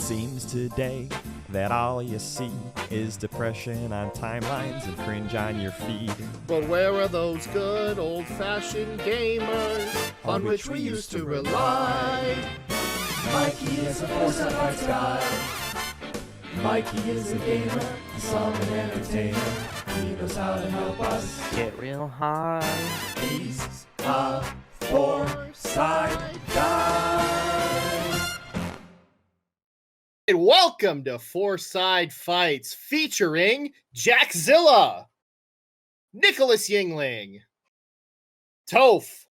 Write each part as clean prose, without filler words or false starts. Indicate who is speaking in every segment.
Speaker 1: Seems today that all you see is depression on timelines and cringe on your feed.
Speaker 2: But where are those good old-fashioned gamers on which we used to rely?
Speaker 3: Mikey is a Fourside Fights guy. Mikey is a gamer, some an entertainer. He knows how to help us
Speaker 4: get real high.
Speaker 3: He's a Fourside guy.
Speaker 2: And welcome to Fourside Fights featuring Jackzilla, Nick Yingling, Toph,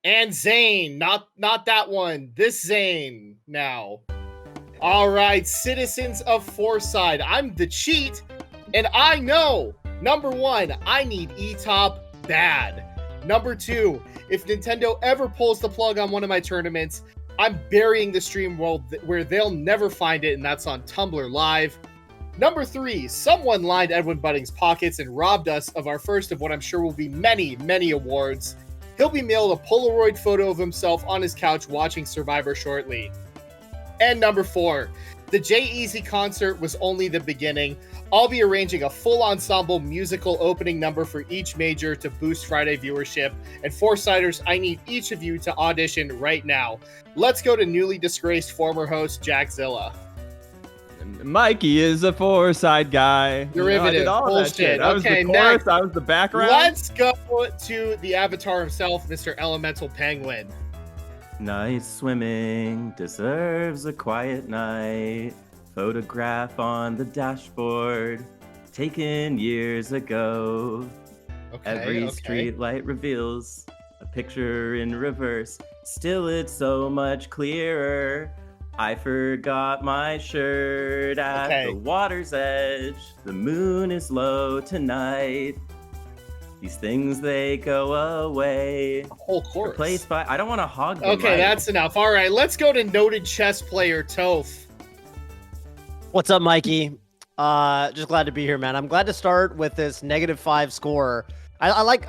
Speaker 2: and Zane. Not that one. This Zane now. All right, citizens of Fourside, I'm the cheat, and I know, number one, I need eTop bad. Number two, if Nintendo ever pulls the plug on one of my tournaments, I'm burying the stream where they'll never find it, and that's on Tumblr Live. Number three, someone lined Edwin Budding's pockets and robbed us of our first of what I'm sure will be many, many awards. He'll be mailed a Polaroid photo of himself on his couch watching Survivor shortly. And number four, the J-Eazy concert was only the beginning. I'll be arranging a full ensemble musical opening number for each major to boost Friday viewership. And Foursiders, I need each of you to audition right now. Let's go to newly disgraced former host Jackzilla.
Speaker 1: Mikey is a Fourside guy.
Speaker 2: Derivative. Bullshit.
Speaker 1: I was the chorus,
Speaker 2: next.
Speaker 1: I was the background.
Speaker 2: Let's go to the avatar himself, Mr. Elemental Penguin.
Speaker 5: Night swimming deserves a quiet night. Photograph on the dashboard, taken years ago. Every street light reveals a picture in reverse. Still, it's so much clearer. I forgot my shirt at the water's edge. The moon is low tonight. These things, they go away.
Speaker 2: A whole chorus.
Speaker 5: Replaced by, I don't want to hog the
Speaker 2: Okay,
Speaker 5: mic.
Speaker 2: that's enough. All right, let's go to noted chess player Toph.
Speaker 4: What's up, Mikey? Just glad to be here, man. I'm glad to start with this -5 score. I like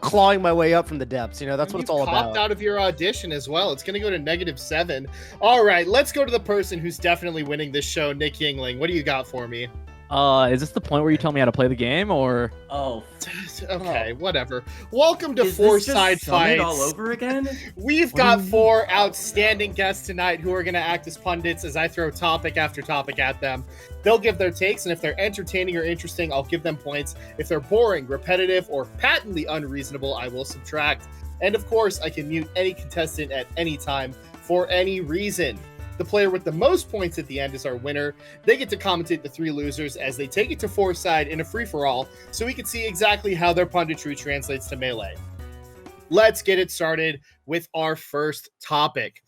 Speaker 4: clawing my way up from the depths. That's what it's all about.
Speaker 2: Out of your audition as well. It's going to go to -7. All right, let's go to the person who's definitely winning this show, Nick Yingling. What do you got for me?
Speaker 6: Is this the point where you tell me how to play the game, or?
Speaker 5: Oh.
Speaker 2: Okay, whatever. Welcome to Fourside Fights.
Speaker 5: All over again?
Speaker 2: We've got four outstanding guests tonight who are going to act as pundits as I throw topic after topic at them. They'll give their takes, and if they're entertaining or interesting, I'll give them points. If they're boring, repetitive, or patently unreasonable, I will subtract. And of course, I can mute any contestant at any time for any reason. The player with the most points at the end is our winner. They get to commentate the three losers as they take it to Fourside in a free-for-all, so we can see exactly how their punditry translates to Melee. Let's get it started with our first topic.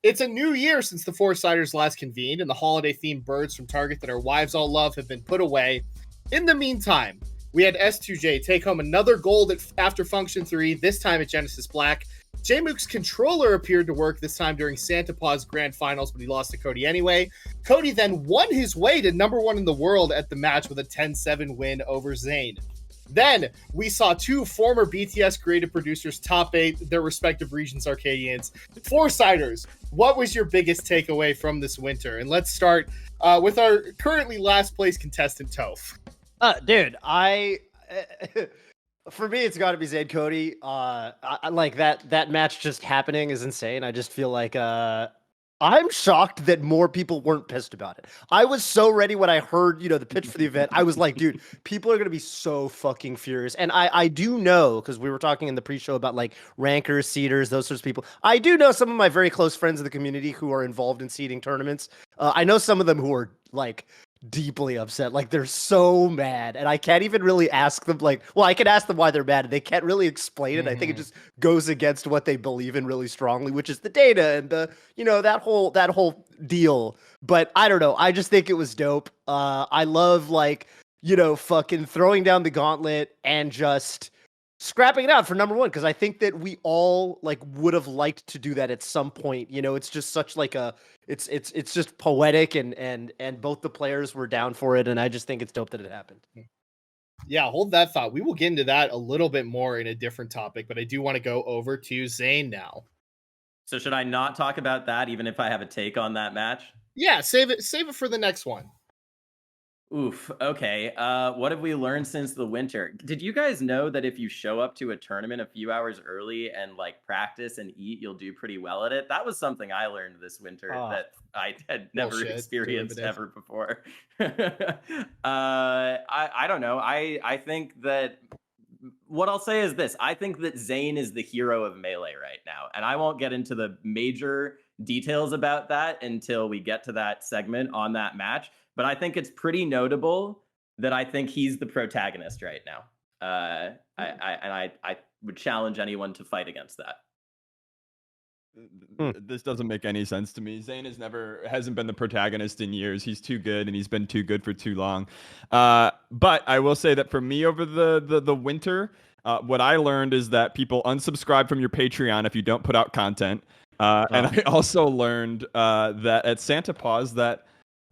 Speaker 2: It's a new year since the Foursiders last convened, and the holiday-themed birds from Target that our wives all love have been put away. In the meantime, we had S2J take home another gold after Function 3, this time at Genesis Black. J-Mook's controller appeared to work this time during Santa Paws Grand Finals, but he lost to Cody anyway. Cody then won his way to number one in the world at the match with a 10-7 win over Zane. Then we saw two former BTS creative producers top 8 their respective regions Arcadians. Foursiders, what was your biggest takeaway from this winter? And let's start with our currently last place contestant, Toph.
Speaker 4: Dude, for me, it's got to be Zane Cody. I like that match just happening is insane. I just feel like I'm shocked that more people weren't pissed about it. I was so ready when I heard, the pitch for the event. I was like, dude, people are going to be so fucking furious. And I do know, because we were talking in the pre-show about like rankers, seeders, those sorts of people. I do know some of my very close friends in the community who are involved in seeding tournaments. I know some of them who are like deeply upset, like they're so mad, and I can't even really ask them I can ask them why they're mad and they can't really explain it. I think it just goes against what they believe in really strongly, which is the data and the that whole deal. But I don't know, I just think it was dope. I love fucking throwing down the gauntlet and just scrapping it out for number one, because I think that we all would have liked to do that at some point. It's just such it's just poetic, and both the players were down for it, and I just think it's dope that it happened.
Speaker 2: Yeah, hold that thought. We will get into that a little bit more in a different topic, but I do want to go over to Zane now.
Speaker 5: So should I not talk about that, even if I have a take on that match?
Speaker 2: Yeah, save it for the next one.
Speaker 5: Oof. Okay. What have we learned since the winter? Did you guys know that if you show up to a tournament a few hours early and like practice and eat, you'll do pretty well at it? That was something I learned this winter that I had never
Speaker 2: Bullshit,
Speaker 5: experienced
Speaker 2: derivative.
Speaker 5: ever before. I don't know. I think that what I'll say is this. I think that Zayn is the hero of Melee right now. And I won't get into the major details about that until we get to that segment on that match. But I think it's pretty notable that I think he's the protagonist right now. I would challenge anyone to fight against that.
Speaker 1: This doesn't make any sense to me. Zayn hasn't been the protagonist in years. He's too good, and he's been too good for too long. But I will say that for me over the winter, what I learned is that people unsubscribe from your Patreon if you don't put out content. And I also learned that at Santa Paws that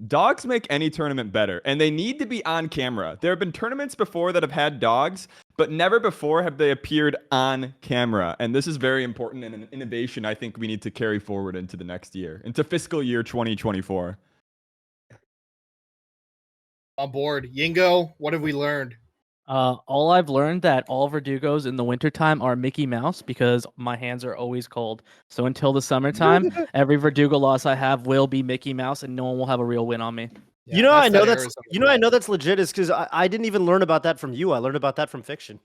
Speaker 1: dogs make any tournament better, and they need to be on camera. There have been tournaments before that have had dogs, but never before have they appeared on camera. And this is very important and an innovation I think we need to carry forward into the next year, into fiscal year 2024.
Speaker 2: On board. Yingo, what have we learned?
Speaker 6: All I've learned that all Verdugos in the wintertime are Mickey Mouse because my hands are always cold. So until the summertime, every Verdugo loss I have will be Mickey Mouse, and no one will have a real win on me.
Speaker 2: Yeah,
Speaker 4: I know
Speaker 2: Arizona
Speaker 4: I know that's legit is because I didn't even learn about that from you. I learned about that from fiction.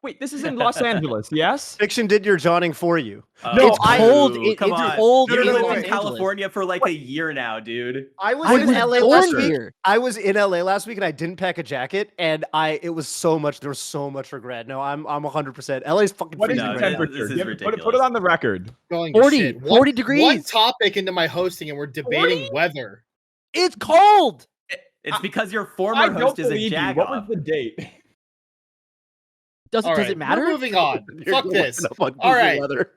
Speaker 1: Wait, this is in Los Angeles, yes?
Speaker 4: Fiction did your Johnning for you.
Speaker 6: No, it's cold.
Speaker 5: Come
Speaker 6: It's
Speaker 5: on.
Speaker 6: cold.
Speaker 5: You've
Speaker 6: in
Speaker 5: lived
Speaker 6: Los
Speaker 5: in
Speaker 6: Angeles.
Speaker 5: California for like a year now, dude.
Speaker 4: I was
Speaker 6: I
Speaker 4: in
Speaker 6: was
Speaker 4: LA
Speaker 6: born
Speaker 4: last week.
Speaker 6: here.
Speaker 4: I was in LA last week and I didn't pack a jacket, and it was so much. There was so much regret. No, I'm 100%. LA's fucking
Speaker 1: What is
Speaker 4: freezing
Speaker 1: the
Speaker 4: right now.
Speaker 5: This
Speaker 1: temperature?
Speaker 5: is
Speaker 1: Put
Speaker 5: ridiculous.
Speaker 1: it on the record.
Speaker 2: Going to
Speaker 6: 40
Speaker 2: shit.
Speaker 6: 40
Speaker 2: One
Speaker 6: degrees.
Speaker 2: topic into my hosting, and we're debating weather.
Speaker 6: It's cold.
Speaker 5: It's because your
Speaker 1: I
Speaker 5: former
Speaker 1: don't
Speaker 5: host is a
Speaker 1: believe you. What was
Speaker 5: jagoff.
Speaker 1: the date?
Speaker 6: Does
Speaker 2: All right,
Speaker 6: it matter?
Speaker 2: We're moving on.
Speaker 4: You're
Speaker 2: Fuck
Speaker 4: looking
Speaker 2: this.
Speaker 4: up on
Speaker 2: All
Speaker 4: Google
Speaker 2: right.
Speaker 4: weather.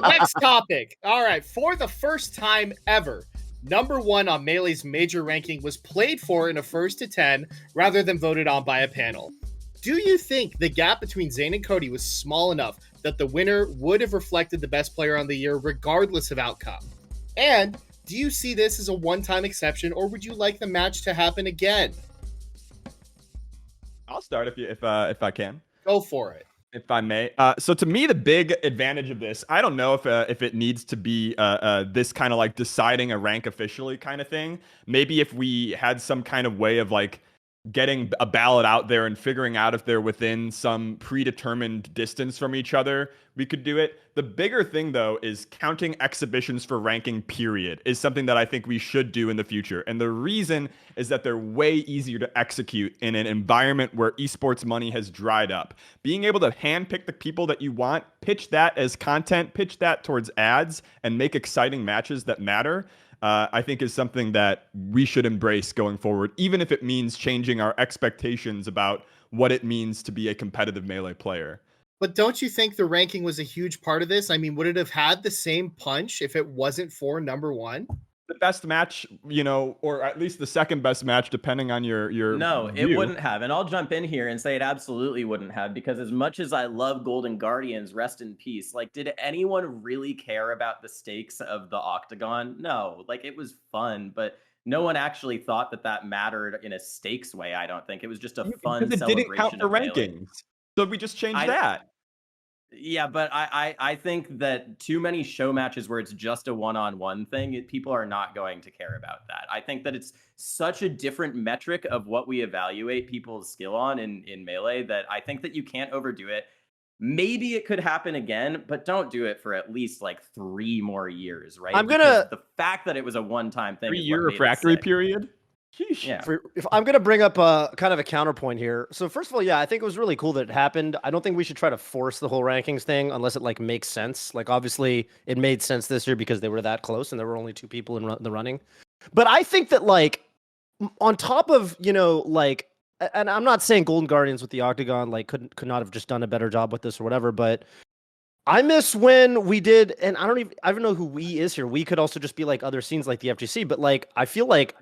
Speaker 2: Next topic. All right. For the first time ever, number 1 on Melee's major ranking was played for in a 1st to 10 rather than voted on by a panel. Do you think the gap between Zayn and Cody was small enough that the winner would have reflected the best player on the year regardless of outcome? And do you see this as a one-time exception, or would you like the match to happen again?
Speaker 1: I'll start if I can.
Speaker 2: Go for it.
Speaker 1: If I may. So to me, the big advantage of this, I don't know if it needs to be this kind of like deciding a rank officially kind of thing. Maybe if we had some kind of way of like getting a ballot out there and figuring out if they're within some predetermined distance from each other, we could do it. The bigger thing, though, is counting exhibitions for ranking, period, is something that I think we should do in the future. And the reason is that they're way easier to execute in an environment where esports money has dried up. Being able to handpick the people that you want, pitch that as content, pitch that towards ads, and make exciting matches that matter, I think is something that we should embrace going forward, even if it means changing our expectations about what it means to be a competitive Melee player.
Speaker 2: But don't you think the ranking was a huge part of this? I mean, would it have had the same punch if it wasn't for number 1?
Speaker 1: The best match, or at least the second best match, depending on your
Speaker 5: No,
Speaker 1: view.
Speaker 5: it wouldn't have. And I'll jump in here and say it absolutely wouldn't have, because as much as I love Golden Guardians, rest in peace, like, did anyone really care about the stakes of the Octagon? No, like, it was fun, but no one actually thought that mattered in a stakes way, I don't think. It was just a fun
Speaker 1: because it
Speaker 5: celebration
Speaker 1: didn't count for
Speaker 5: of Melee.
Speaker 1: rankings. So we just changed that.
Speaker 5: Yeah, but I think that too many show matches where it's just a one-on-one thing, people are not going to care about that. I think that it's such a different metric of what we evaluate people's skill on in Melee that I think that you can't overdo it. Maybe it could happen again, but don't do it for at least like 3 more years, right? Because the fact that it was a one-time thing.
Speaker 1: 3-year refractory period? Sheesh.
Speaker 5: Yeah.
Speaker 4: If I'm going to bring up kind of a counterpoint here. So first of all, yeah, I think it was really cool that it happened. I don't think we should try to force the whole rankings thing unless it like makes sense. Like obviously it made sense this year because they were that close and there were only 2 people in the running. But I think that like on top of, like, and I'm not saying Golden Guardians with the Octagon like could not have just done a better job with this or whatever, but I miss when we did, and I don't know who we is here. We could also just be like other scenes like the FGC, but like I feel like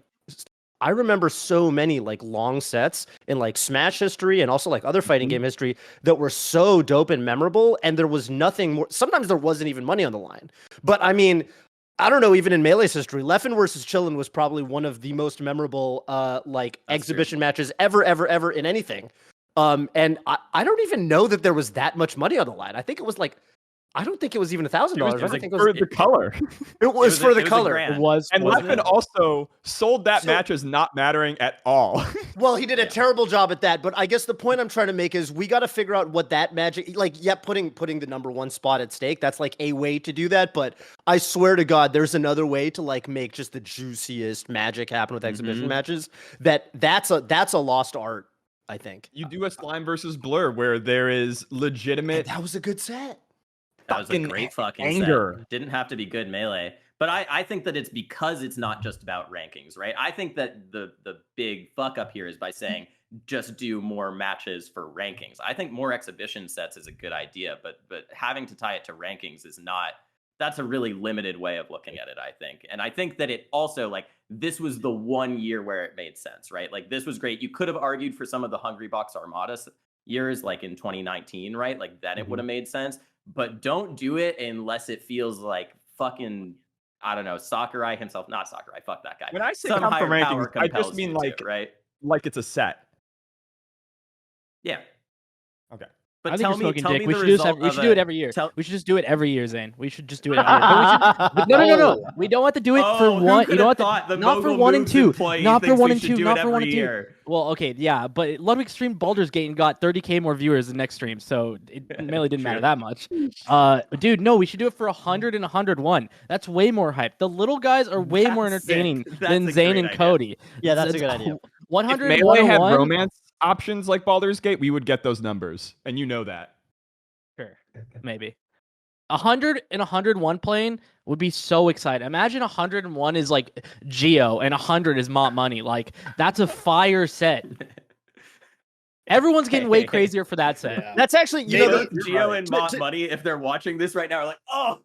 Speaker 4: I remember so many like long sets in like Smash history and also like other fighting game history that were so dope and memorable, and there was nothing more. Sometimes there wasn't even money on the line. But I mean, I don't know, even in Melee's history, Leffen versus Chillin was probably one of the most memorable like exhibition matches ever in anything. And I don't even know that there was that much money on the line. I think it was like, I don't think it was even $1,000. I don't think it was
Speaker 1: for the color.
Speaker 4: It was for the color.
Speaker 6: It was.
Speaker 1: And
Speaker 6: wasn't
Speaker 1: Leffen
Speaker 6: it?
Speaker 1: also sold that match as not mattering at all.
Speaker 4: Well, he did a terrible job at that, but I guess the point I'm trying to make is we got to figure out what that magic, like, yeah, putting the number one spot at stake, that's like a way to do that, but I swear to God, there's another way to like make just the juiciest magic happen with exhibition matches. That's a lost art, I think.
Speaker 1: You do a Slime versus Blur where there is legitimate.
Speaker 4: That was a good set.
Speaker 5: That was a great fucking
Speaker 1: anger.
Speaker 5: set. Didn't have to be good Melee. But I think that it's because it's not just about rankings, right? I think that the big fuck up here is by saying just do more matches for rankings. I think more exhibition sets is a good idea, but having to tie it to rankings is not. That's a really limited way of looking at it, I think. And I think that it also, like, this was the 1 year where it made sense, right? Like, this was great. You could have argued for some of the Hungrybox Armada years, like in 2019, right? Like, then it would have made sense. But don't do it unless it feels like fucking, I don't know, Sakurai himself. Not Sakurai, fuck that guy.
Speaker 1: When I say
Speaker 5: Some
Speaker 1: come for
Speaker 5: higher power
Speaker 1: rankings, I just
Speaker 5: compels
Speaker 1: mean
Speaker 5: you
Speaker 1: like,
Speaker 5: to, right?
Speaker 1: like it's a set.
Speaker 5: Yeah.
Speaker 1: Okay.
Speaker 5: But
Speaker 6: I think
Speaker 5: tell
Speaker 6: you're
Speaker 5: me,
Speaker 6: smoking
Speaker 5: tell
Speaker 6: dick.
Speaker 5: me
Speaker 6: We
Speaker 5: the
Speaker 6: should,
Speaker 5: result
Speaker 6: we
Speaker 5: of
Speaker 6: should do it every year.
Speaker 5: tell-
Speaker 6: We should just do it every year, Zane. We should just do it every year. But no. We don't have to do it for one. You don't have to. Not for 1 and 2. Not for 1 and 2. Not for 1 and 2. Well, okay, yeah, but Ludwig streamed Baldur's Gate and got 30K more viewers the next stream, so it really didn't matter that much. Dude, no, we should do it for 100 and 101. That's way more hype. The little guys are way more entertaining than Zane and Cody.
Speaker 4: Yeah, that's a good idea.
Speaker 6: 100
Speaker 1: If
Speaker 6: and
Speaker 1: Melee had
Speaker 6: 101.
Speaker 1: romance options like Baldur's Gate, we would get those numbers, and you know that.
Speaker 6: Sure, maybe. 100 and 101 playing would be so exciting. Imagine 101 is like Geo and 100 is Mont Money. Like, that's a fire set. Everyone's getting way crazier for that set.
Speaker 2: Yeah.
Speaker 4: That's actually, you know,
Speaker 5: Geo and Mont Money, if they're watching this right now, are like, oh,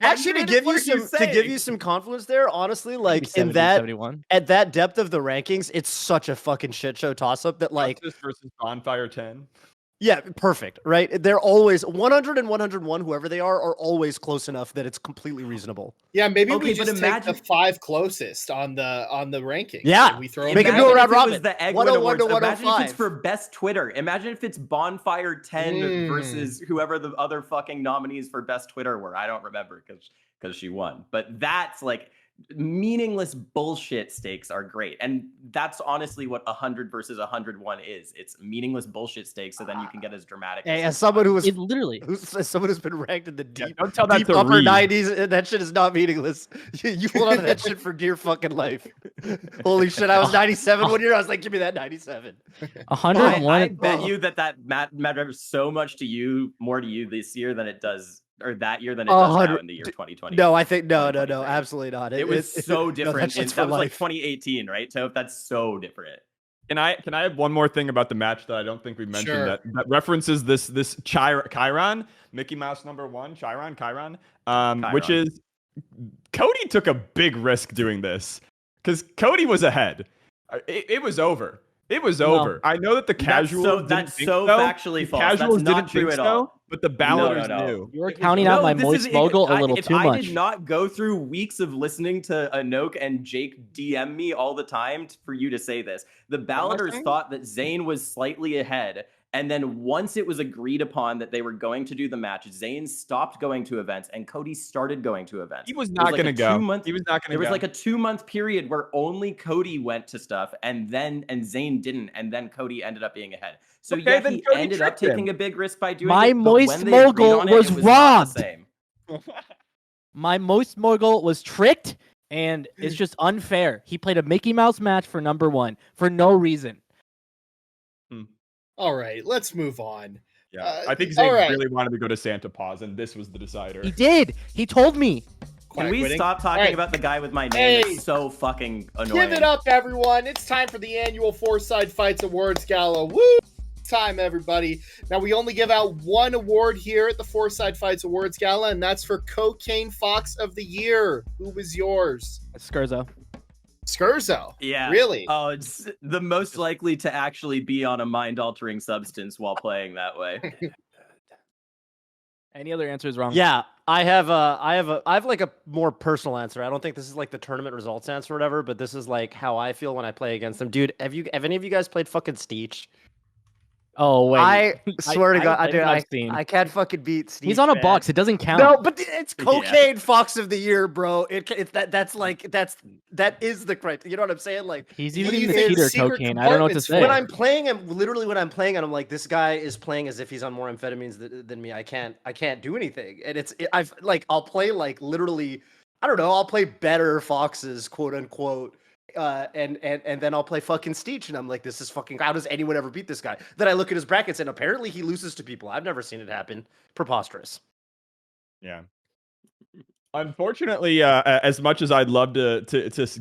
Speaker 4: actually to
Speaker 5: 100?
Speaker 4: give
Speaker 5: What
Speaker 4: you
Speaker 5: are
Speaker 4: some
Speaker 5: saying?
Speaker 4: confluence there, honestly, like in
Speaker 6: 70,
Speaker 4: that
Speaker 6: 71.
Speaker 4: at that depth of the rankings, it's such a fucking shit show toss up that like
Speaker 1: Justice versus Bonfire 10.
Speaker 4: yeah, perfect, right? They're always 100 and 101, whoever they are always close enough that it's completely reasonable.
Speaker 2: Yeah, maybe
Speaker 5: Okay,
Speaker 2: we
Speaker 5: but
Speaker 2: just
Speaker 5: imagine-
Speaker 2: take the 5 closest on the rankings.
Speaker 4: Yeah.
Speaker 2: and we throw
Speaker 4: Make
Speaker 2: them
Speaker 4: them do a
Speaker 2: back.
Speaker 4: round robin.
Speaker 5: It was the Egg
Speaker 4: 101 to
Speaker 5: Awards. Imagine if
Speaker 4: 105.
Speaker 5: it's for best Twitter. Imagine if it's Bonfire 10 versus whoever the other fucking nominees for best Twitter were. I don't remember because she won. But that's like meaningless bullshit stakes are great. And that's honestly what 100 versus 101 is. It's meaningless bullshit stakes, so then you can get as dramatic
Speaker 4: Hey,
Speaker 5: as
Speaker 4: as someone who was
Speaker 6: It literally.
Speaker 4: as someone who's been ranked in the deep,
Speaker 1: don't tell that
Speaker 4: deep
Speaker 1: to
Speaker 4: upper
Speaker 1: Reed.
Speaker 4: 90s, that shit is not meaningless. You hold on to that shit for dear fucking life. Holy shit, I was 97 one year. I was like, give me that 97.
Speaker 6: 101.
Speaker 5: I bet you that matters so much to you, more to you this year than it does, or that year than it does now in the year 2020.
Speaker 4: No, I think no,
Speaker 5: 2023.
Speaker 4: absolutely not.
Speaker 5: It was so different.
Speaker 4: That
Speaker 5: and that was like 2018, right? So that's so different.
Speaker 1: Can I have one more thing about the match that I don't think we mentioned
Speaker 2: Sure.
Speaker 1: that references this Chiron, Mickey Mouse #1, Chiron, which is Cody took a big risk doing this because Cody was ahead. It was over. It was over. I know that the casuals
Speaker 5: That's
Speaker 1: didn't
Speaker 5: so
Speaker 1: think so.
Speaker 5: factually
Speaker 1: The
Speaker 5: false.
Speaker 1: Casuals
Speaker 5: That's not
Speaker 1: didn't
Speaker 5: true
Speaker 1: think
Speaker 5: at
Speaker 1: so,
Speaker 5: all.
Speaker 1: but the balladers
Speaker 5: No.
Speaker 1: knew.
Speaker 6: You were counting out my
Speaker 5: this
Speaker 6: moist
Speaker 5: is-
Speaker 6: mogul a little
Speaker 5: if
Speaker 6: too
Speaker 5: I
Speaker 6: much.
Speaker 5: did not go through weeks of listening to Anoke and Jake DM me all the time for you to say this, the balladers
Speaker 1: saying?
Speaker 5: thought that Zayn was slightly ahead. And then once it was agreed upon that they were going to do the match, Zayn stopped going to events and Cody started going to events.
Speaker 1: He was
Speaker 5: It
Speaker 1: not
Speaker 5: like
Speaker 1: going to
Speaker 5: a
Speaker 1: go.
Speaker 5: 2 month
Speaker 1: He was not going to
Speaker 5: There
Speaker 1: go.
Speaker 5: was like a 2-month period where only Cody went to stuff and Zayn didn't, and then Cody ended up being ahead. So
Speaker 1: Okay,
Speaker 5: yeah,
Speaker 1: then
Speaker 5: he
Speaker 1: Cody
Speaker 5: ended up
Speaker 1: tricked him.
Speaker 5: taking a big risk by doing
Speaker 6: My
Speaker 5: it. but
Speaker 6: moist
Speaker 5: when they agreed
Speaker 6: mogul
Speaker 5: on it,
Speaker 6: was
Speaker 5: it was
Speaker 6: robbed.
Speaker 5: Not the same.
Speaker 6: My moist mogul was tricked, and it's just unfair. He played a Mickey Mouse match for #1 for no reason.
Speaker 2: All right, let's move on.
Speaker 1: Yeah, I think
Speaker 2: all
Speaker 1: Zayn
Speaker 2: right.
Speaker 1: really wanted to go to Santa Paws, and this was the decider.
Speaker 6: He did. He told me.
Speaker 5: Can
Speaker 2: Quiet
Speaker 5: we
Speaker 2: quitting.
Speaker 5: stop talking
Speaker 2: All right.
Speaker 5: about the guy with my name?
Speaker 2: Hey.
Speaker 5: It's so fucking annoying.
Speaker 2: Give it up, everyone. It's time for the annual Fourside Fights Awards Gala. Woo! Time, everybody. Now, we only give out one award here at the Fourside Fights Awards Gala, and that's for Cocaine Fox of the Year. Who was yours?
Speaker 6: Skurzo.
Speaker 2: Skurzo.
Speaker 5: Yeah.
Speaker 2: Really?
Speaker 5: Oh, it's the most likely to actually be on a mind-altering substance while playing that way.
Speaker 6: Any other answers wrong?
Speaker 4: Yeah, I have like a more personal answer. I don't think this is like the tournament results answer or whatever, but this is like how I feel when I play against them. Dude, have any of you guys played fucking Steech?
Speaker 6: Oh wait.
Speaker 4: I swear to God,
Speaker 6: I've seen.
Speaker 4: I can't fucking beat Steech.
Speaker 6: He's on a
Speaker 4: man.
Speaker 6: box. It doesn't count.
Speaker 4: No, but it's cocaine fox of the year, bro. That is the criteria. You know what I'm saying? Like
Speaker 6: He's
Speaker 2: He
Speaker 6: using the
Speaker 2: is
Speaker 6: cheater
Speaker 2: secret
Speaker 6: cocaine. I don't know what to
Speaker 2: compartments.
Speaker 6: say.
Speaker 4: when I'm playing him, literally when I'm playing him, I'm like, this guy is playing as if he's on more amphetamines than me. I can't do anything. And I'll play like literally, I don't know. I'll play better foxes, quote unquote. And then I'll play fucking Steech, and I'm like, this is fucking. How does anyone ever beat this guy? Then I look at his brackets, and apparently he loses to people. I've never seen it happen. Preposterous.
Speaker 1: Yeah. Unfortunately, as much as I'd love to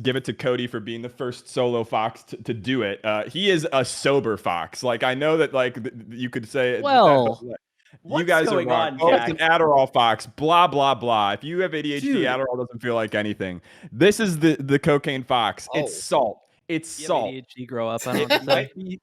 Speaker 1: give it to Cody for being the first solo fox to do it, he is a sober fox. Like, I know that you could say,
Speaker 6: Well,
Speaker 1: you guys are
Speaker 5: going
Speaker 1: wrong.
Speaker 5: on,
Speaker 1: Oh, it's
Speaker 5: Jack?
Speaker 1: an Adderall fox. Blah blah blah. If you have ADHD,
Speaker 5: Dude.
Speaker 1: Adderall doesn't feel like anything. This is the cocaine fox.
Speaker 2: Oh.
Speaker 1: It's salt. It's
Speaker 6: you have
Speaker 1: salt.
Speaker 6: ADHD, grow up. I don't know
Speaker 1: It
Speaker 6: what to say.
Speaker 1: might be-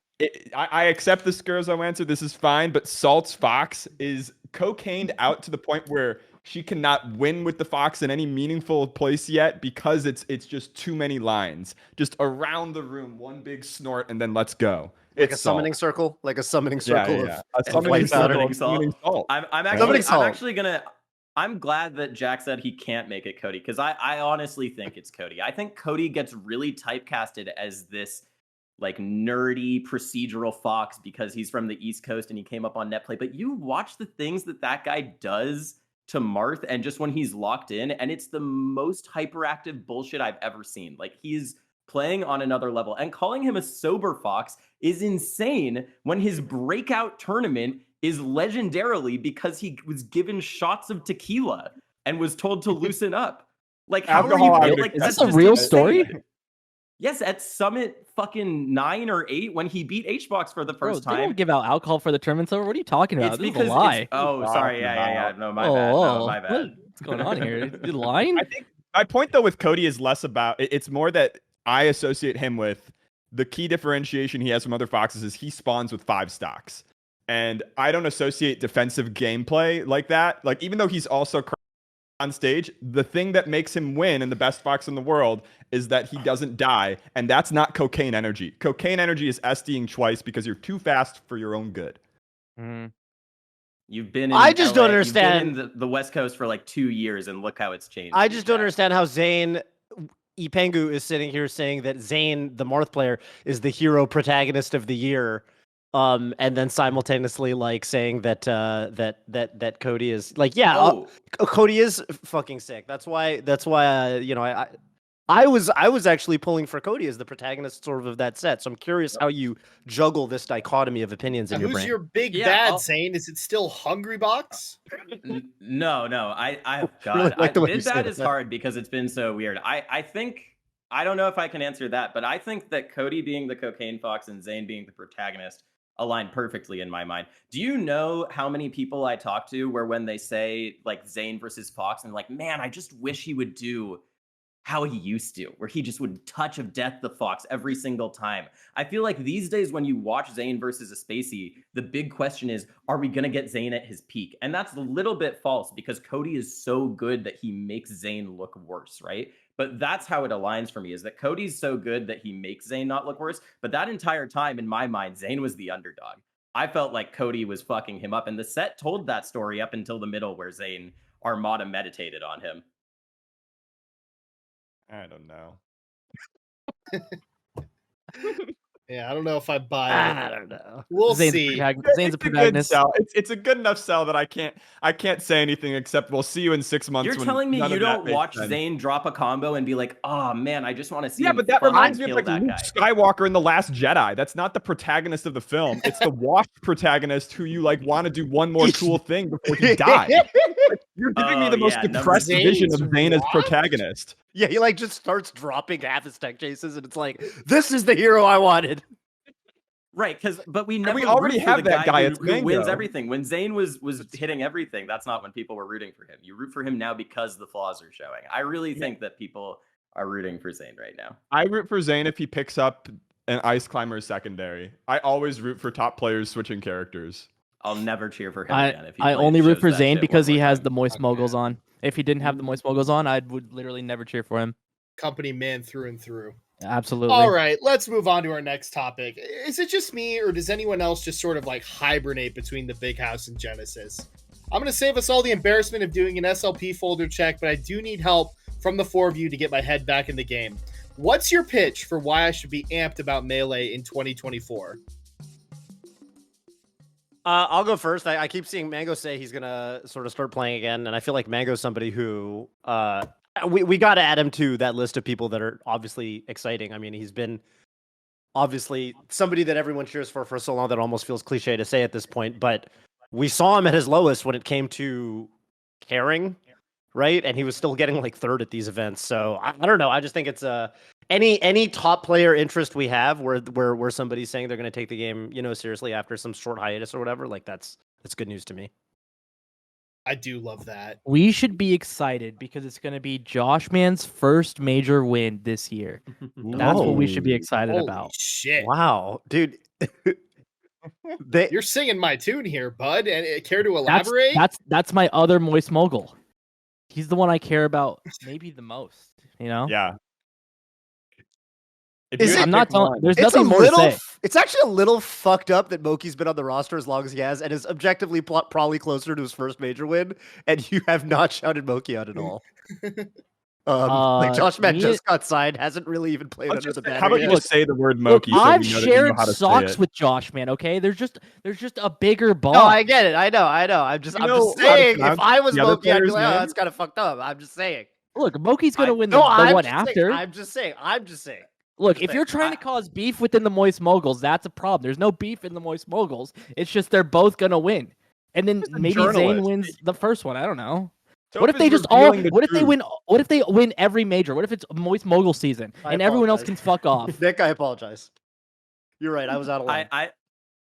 Speaker 1: I accept the Skurzo answer. This is fine, but Salt's fox is cocained out to the point where she cannot win with the fox in any meaningful place yet because it's just too many lines, just around the room, one big snort, and then let's go.
Speaker 4: Like
Speaker 1: It's
Speaker 4: a summoning
Speaker 1: salt.
Speaker 4: circle, like a summoning circle
Speaker 1: Yeah.
Speaker 4: of
Speaker 1: A summoning
Speaker 4: white powder.
Speaker 1: circle of summoning salt.
Speaker 5: I'm
Speaker 4: Somebody's salt.
Speaker 5: actually gonna. I'm glad that Jack said he can't make it Cody, because I honestly think it's Cody. I think Cody gets really typecasted as this like nerdy procedural fox because he's from the East Coast and he came up on Netplay. But you watch the things that guy does to Marth, and just when he's locked in, and it's the most hyperactive bullshit I've ever seen. Like, he's playing on another level, and calling him a sober fox is insane when his breakout tournament is legendarily because he was given shots of tequila and was told to loosen up. Like, how
Speaker 1: Alcohol, I
Speaker 5: are you?
Speaker 1: would
Speaker 5: Like,
Speaker 6: Is
Speaker 5: that's
Speaker 6: this a
Speaker 5: just
Speaker 6: real
Speaker 5: insane.
Speaker 6: story?
Speaker 5: Yes, at Summit fucking 9 or 8 when he beat HBox for the
Speaker 6: Bro,
Speaker 5: first
Speaker 6: they
Speaker 5: time.
Speaker 6: don't give out alcohol for the tournament's over. What are you talking about?
Speaker 5: It's
Speaker 6: This is
Speaker 5: because
Speaker 6: a lie.
Speaker 5: it's, oh, sorry, yeah. No, my bad. No, my bad.
Speaker 6: What's going on here? You lying?
Speaker 1: I think my point though with Cody is less about it's more that I associate him with the key differentiation he has from other foxes is he spawns with 5 stocks. And I don't associate defensive gameplay like that. Like, even though he's also on stage, the thing that makes him win and the best fox in the world is that he doesn't die, and that's not cocaine energy. Cocaine energy is SDing twice because you're too fast for your own good.
Speaker 5: You've been in
Speaker 4: I just
Speaker 5: LA,
Speaker 4: don't understand.
Speaker 5: You've been in the West Coast for like 2 years, and look how it's changed.
Speaker 4: I just don't understand how Zane Epengu is sitting here saying that Zane, the Marth player, is the hero protagonist of the year, and then simultaneously like saying that that Cody is like, Cody is fucking sick. That's why I was actually pulling for Cody as the protagonist sort of that set. So I'm curious how you juggle this dichotomy of opinions in your
Speaker 2: Who's
Speaker 4: brain.
Speaker 2: your big
Speaker 5: Yeah,
Speaker 2: bad, Zane? Is it still Hungry Box?
Speaker 5: No. I God,
Speaker 4: really like the way you
Speaker 5: Big
Speaker 4: say
Speaker 5: Bad
Speaker 4: that.
Speaker 5: is hard because it's been so weird. I think I don't know if I can answer that, but I think that Cody being the cocaine fox and Zane being the protagonist align perfectly in my mind. Do you know how many people I talk to where when they say like Zane versus Fox and like, man, I just wish he would do how he used to, where he just would touch of death the fox every single time. I feel like these days when you watch Zane versus a Spacey, the big question is, are we going to get Zane at his peak? And that's a little bit false because Cody is so good that he makes Zane look worse, right? But that's how it aligns for me, is that Cody's so good that he makes Zane not look worse. But that entire time, in my mind, Zane was the underdog. I felt like Cody was fucking him up. And the set told that story up until the middle where Zane Armada meditated on him.
Speaker 1: I don't know.
Speaker 2: Yeah, I don't know if I buy
Speaker 4: I
Speaker 2: it.
Speaker 4: don't know.
Speaker 2: We'll
Speaker 6: Zane's
Speaker 2: see.
Speaker 6: Zane's a
Speaker 1: It's a good
Speaker 6: protagonist.
Speaker 1: sell. It's a good enough sell that I can't say anything except we'll see you in 6 months.
Speaker 5: You're
Speaker 1: when
Speaker 5: telling me
Speaker 1: none
Speaker 5: you
Speaker 1: of that
Speaker 5: don't
Speaker 1: makes
Speaker 5: watch
Speaker 1: sense.
Speaker 5: Zane drop a combo and be like, oh man, I just want to see
Speaker 1: Yeah,
Speaker 5: him
Speaker 1: but that
Speaker 5: fucking
Speaker 1: reminds me of
Speaker 5: kill
Speaker 1: like
Speaker 5: that
Speaker 1: Luke
Speaker 5: guy.
Speaker 1: Skywalker in The Last Jedi. That's not the protagonist of the film. It's the washed protagonist who you like want to do one more cool thing before he dies. Like, you're giving me
Speaker 5: Oh,
Speaker 1: the most
Speaker 5: yeah, number
Speaker 1: depressed vision of
Speaker 2: Zane's
Speaker 1: Zane as
Speaker 2: washed?
Speaker 1: protagonist.
Speaker 4: Yeah, he like just starts dropping half his tech chases, and it's like, this is the hero I wanted.
Speaker 5: Right, but we never
Speaker 1: we already
Speaker 5: root for
Speaker 1: have
Speaker 5: the
Speaker 1: that guy,
Speaker 5: who,
Speaker 1: it's
Speaker 5: who wins
Speaker 1: Mango.
Speaker 5: everything. When Zane was hitting everything, that's not when people were rooting for him. You root for him now because the flaws are showing. I really think that people are rooting for Zane right now.
Speaker 1: I root for Zane if he picks up an Ice Climber secondary. I always root for top players switching characters.
Speaker 5: I'll never cheer for him again if he
Speaker 6: I only root
Speaker 5: shows
Speaker 6: for
Speaker 5: that
Speaker 6: Zane
Speaker 5: shit
Speaker 6: because
Speaker 5: one
Speaker 6: he
Speaker 5: more
Speaker 6: has
Speaker 5: time.
Speaker 6: the moist
Speaker 2: Oh,
Speaker 6: moguls
Speaker 2: man.
Speaker 6: on. If he didn't have the moist moguls on, I would literally never cheer for him.
Speaker 2: Company man through and through.
Speaker 6: Absolutely.
Speaker 2: All right, let's move on to our next topic. Is it just me, or does anyone else just sort of like hibernate between the Big House and Genesis? I'm going to save us all the embarrassment of doing an SLP folder check, but I do need help from the four of you to get my head back in the game. What's your pitch for why I should be amped about Melee in 2024?
Speaker 4: I'll go first. I keep seeing Mango say he's gonna sort of start playing again, and I feel like Mango's somebody who we got to add him to that list of people that are obviously exciting. I mean, he's been obviously somebody that everyone cheers for so long that it almost feels cliche to say at this point. But we saw him at his lowest when it came to caring, right? And he was still getting like third at these events. So I don't know. I just think it's any top player interest we have where somebody's saying they're going to take the game, seriously after some short hiatus or whatever, like that's good news to me.
Speaker 2: I do love that.
Speaker 6: We should be excited because it's going to be Josh Man's first major win this year. That's what we should be excited
Speaker 2: Holy
Speaker 6: about.
Speaker 2: shit.
Speaker 4: Wow, dude.
Speaker 2: You're singing my tune here, bud. And care to elaborate?
Speaker 6: That's my other moist mogul. He's the one I care about maybe the most,
Speaker 1: Yeah.
Speaker 6: I'm not telling. There's
Speaker 4: It's
Speaker 6: nothing more to say.
Speaker 4: It's actually a little fucked up that Moki's been on the roster as long as he has and is objectively probably closer to his first major win, and you have not shouted Moki out at all. Like Josh Man just got signed, hasn't really even played under the banner.
Speaker 1: How about you
Speaker 4: yet.
Speaker 1: just say the word
Speaker 6: Look,
Speaker 1: Moki? So
Speaker 6: I've
Speaker 1: we know that you
Speaker 6: shared
Speaker 1: know how to say
Speaker 6: socks
Speaker 1: it.
Speaker 6: with Josh Man. Okay, there's just a bigger ball.
Speaker 4: No, I get it. I know. I'm just
Speaker 1: know how to
Speaker 4: saying. If
Speaker 1: pronounce
Speaker 4: I was
Speaker 1: the other
Speaker 4: Moki, I'd be
Speaker 1: player's
Speaker 4: like, oh,
Speaker 1: name?
Speaker 4: that's kind of fucked up. I'm just saying.
Speaker 6: Look, Moki's gonna win the
Speaker 4: I'm
Speaker 6: one
Speaker 4: just
Speaker 6: after.
Speaker 4: I'm just saying.
Speaker 6: Look,
Speaker 4: Just
Speaker 6: if
Speaker 4: saying.
Speaker 6: you're trying to cause beef within the Moist Moguls, that's a problem. There's no beef in the Moist Moguls. It's just they're both gonna win, and then maybe Zane
Speaker 1: journalist.
Speaker 6: wins the first one. I don't know.
Speaker 1: Toph
Speaker 6: What if they
Speaker 1: is
Speaker 6: just all?
Speaker 1: revealing the
Speaker 6: What if they
Speaker 1: truth.
Speaker 6: win? What if they win every major? What if it's Moist Mogul season
Speaker 4: I
Speaker 6: and everyone else
Speaker 4: apologize.
Speaker 6: can fuck off?
Speaker 4: Nick, I apologize. You're right. I was out of line.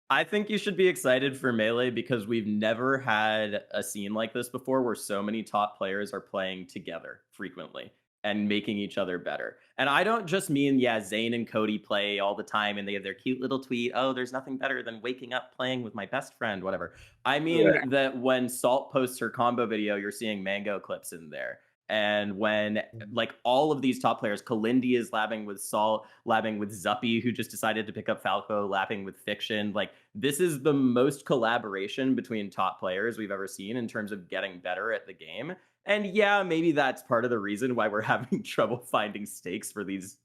Speaker 5: I think you should be excited for Melee because we've never had a scene like this before where so many top players are playing together frequently and making each other better. And I don't just mean, Zane and Cody play all the time and they have their cute little tweet, oh, there's nothing better than waking up playing with my best friend, whatever. I mean that when Salt posts her combo video, you're seeing Mango clips in there. And when like all of these top players, Kalindi is labbing with Salt, labbing with Zuppy, who just decided to pick up Falco, lapping with Fiction. Like this is the most collaboration between top players we've ever seen in terms of getting better at the game. And maybe that's part of the reason why we're having trouble finding stakes for these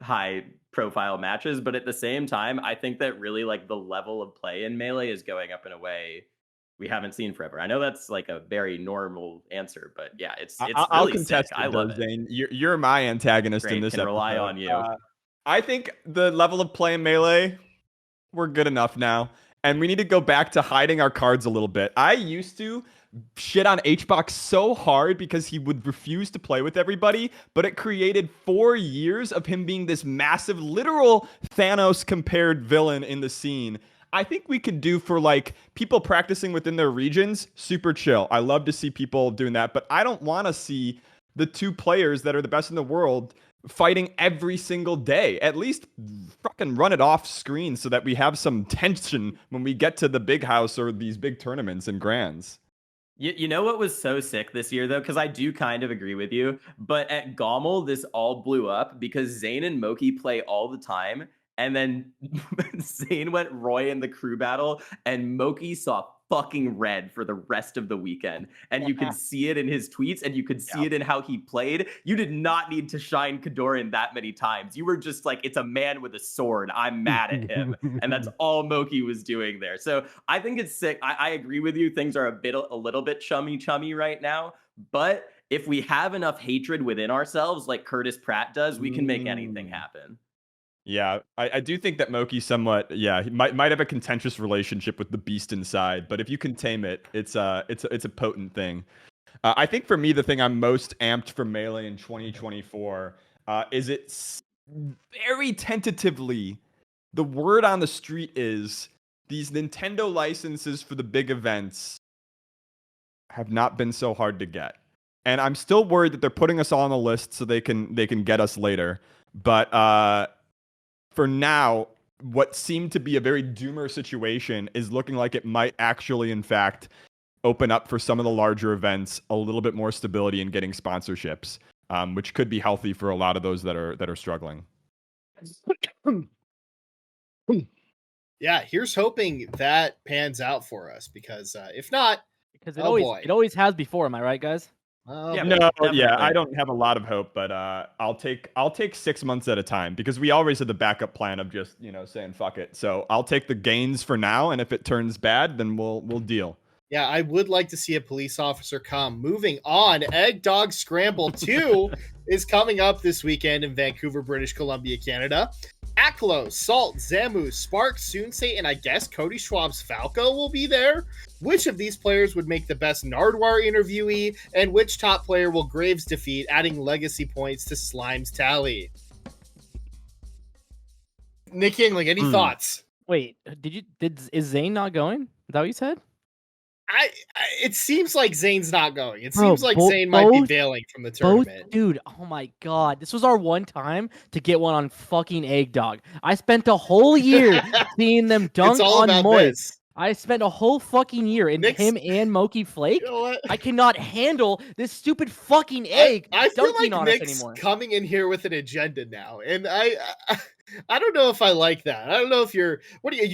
Speaker 5: high profile matches. But at the same time, I think that really like the level of play in Melee is going up in a way we haven't seen forever. I know that's like a very normal answer, but it's
Speaker 1: I'll
Speaker 5: really
Speaker 1: contest
Speaker 5: sick. I love it.
Speaker 1: Zane. You're my antagonist
Speaker 5: Great,
Speaker 1: in this
Speaker 5: can rely
Speaker 1: episode.
Speaker 5: on you.
Speaker 1: I think the level of play in Melee, we're good enough now. And we need to go back to hiding our cards a little bit. I used to shit on HBox so hard because he would refuse to play with everybody, but it created 4 years of him being this massive, literal Thanos compared villain in the scene. I think we could do for like people practicing within their regions, super chill. I love to see people doing that, but I don't want to see the two players that are the best in the world fighting every single day. At least fucking run it off screen so that we have some tension when we get to the big house or these big tournaments and grands.
Speaker 5: You know what was so sick this year, though? Because I do kind of agree with you. But at Gommel, this all blew up because Zane and Moki play all the time. And then Zane went Roy in the crew battle, and Moki saw fucking red for the rest of the weekend. And you could see it in his tweets, and you could see it in how he played. You did not need to shine Kadoran that many times. You were just like, it's a man with a sword. I'm mad at him. And that's all Moki was doing there. So I think it's sick. I agree with you. Things are a little bit chummy right now. But if we have enough hatred within ourselves, like Curtis Pratt does, we can make anything happen.
Speaker 1: Yeah, I do think that Moki somewhat, he might have a contentious relationship with the beast inside, but if you can tame it, it's a potent thing. I think for me, the thing I'm most amped for Melee in 2024 is it's very tentatively, the word on the street is these Nintendo licenses for the big events have not been so hard to get. and I'm still worried that they're putting us all on the list so they can get us later. But for now, what seemed to be a very doomer situation is looking like it might actually, in fact, open up for some of the larger events a little bit more stability in getting sponsorships, which could be healthy for a lot of those that are struggling.
Speaker 2: Yeah, here's hoping that pans out for us, because if not,
Speaker 6: Because
Speaker 2: oh boy.
Speaker 6: it always has before. Am I right, guys?
Speaker 5: Yeah,
Speaker 1: No,
Speaker 5: definitely.
Speaker 1: yeah, I don't have a lot of hope, but I'll take 6 months at a time, because we always had the backup plan of just saying fuck it. So I'll take the gains for now, and if it turns bad, then we'll deal.
Speaker 2: Yeah, I would like to see a police officer come. Moving on, Egg Dog Scramble 2 is coming up this weekend in Vancouver, British Columbia, Canada. Aklo, Salt, Zamu, Spark, Sunsei, and I guess Cody Schwab's Falco will be there. Which of these players would make the best Nardwuar interviewee, and which top player will Graves defeat, adding legacy points to Slime's tally? Nick Yingling, any thoughts?
Speaker 6: Wait, is Zane not going? Is that what you said?
Speaker 2: It seems like Zane's not going. It
Speaker 6: Bro,
Speaker 2: seems like Zane might be bailing from the tournament.
Speaker 6: Dude, oh my god. This was our one time to get one on fucking Egg Dog. I spent a whole year seeing them dunk
Speaker 2: It's all
Speaker 6: on
Speaker 2: about
Speaker 6: Moist.
Speaker 2: this.
Speaker 6: I spent a whole fucking year in him and Moki Flake.
Speaker 2: You know what?
Speaker 6: I cannot handle this stupid fucking egg
Speaker 2: I feel
Speaker 6: dunking
Speaker 2: like
Speaker 6: on
Speaker 2: Nick's
Speaker 6: us anymore.
Speaker 2: coming in here with an agenda now, and I don't know if I like that. I don't know if you're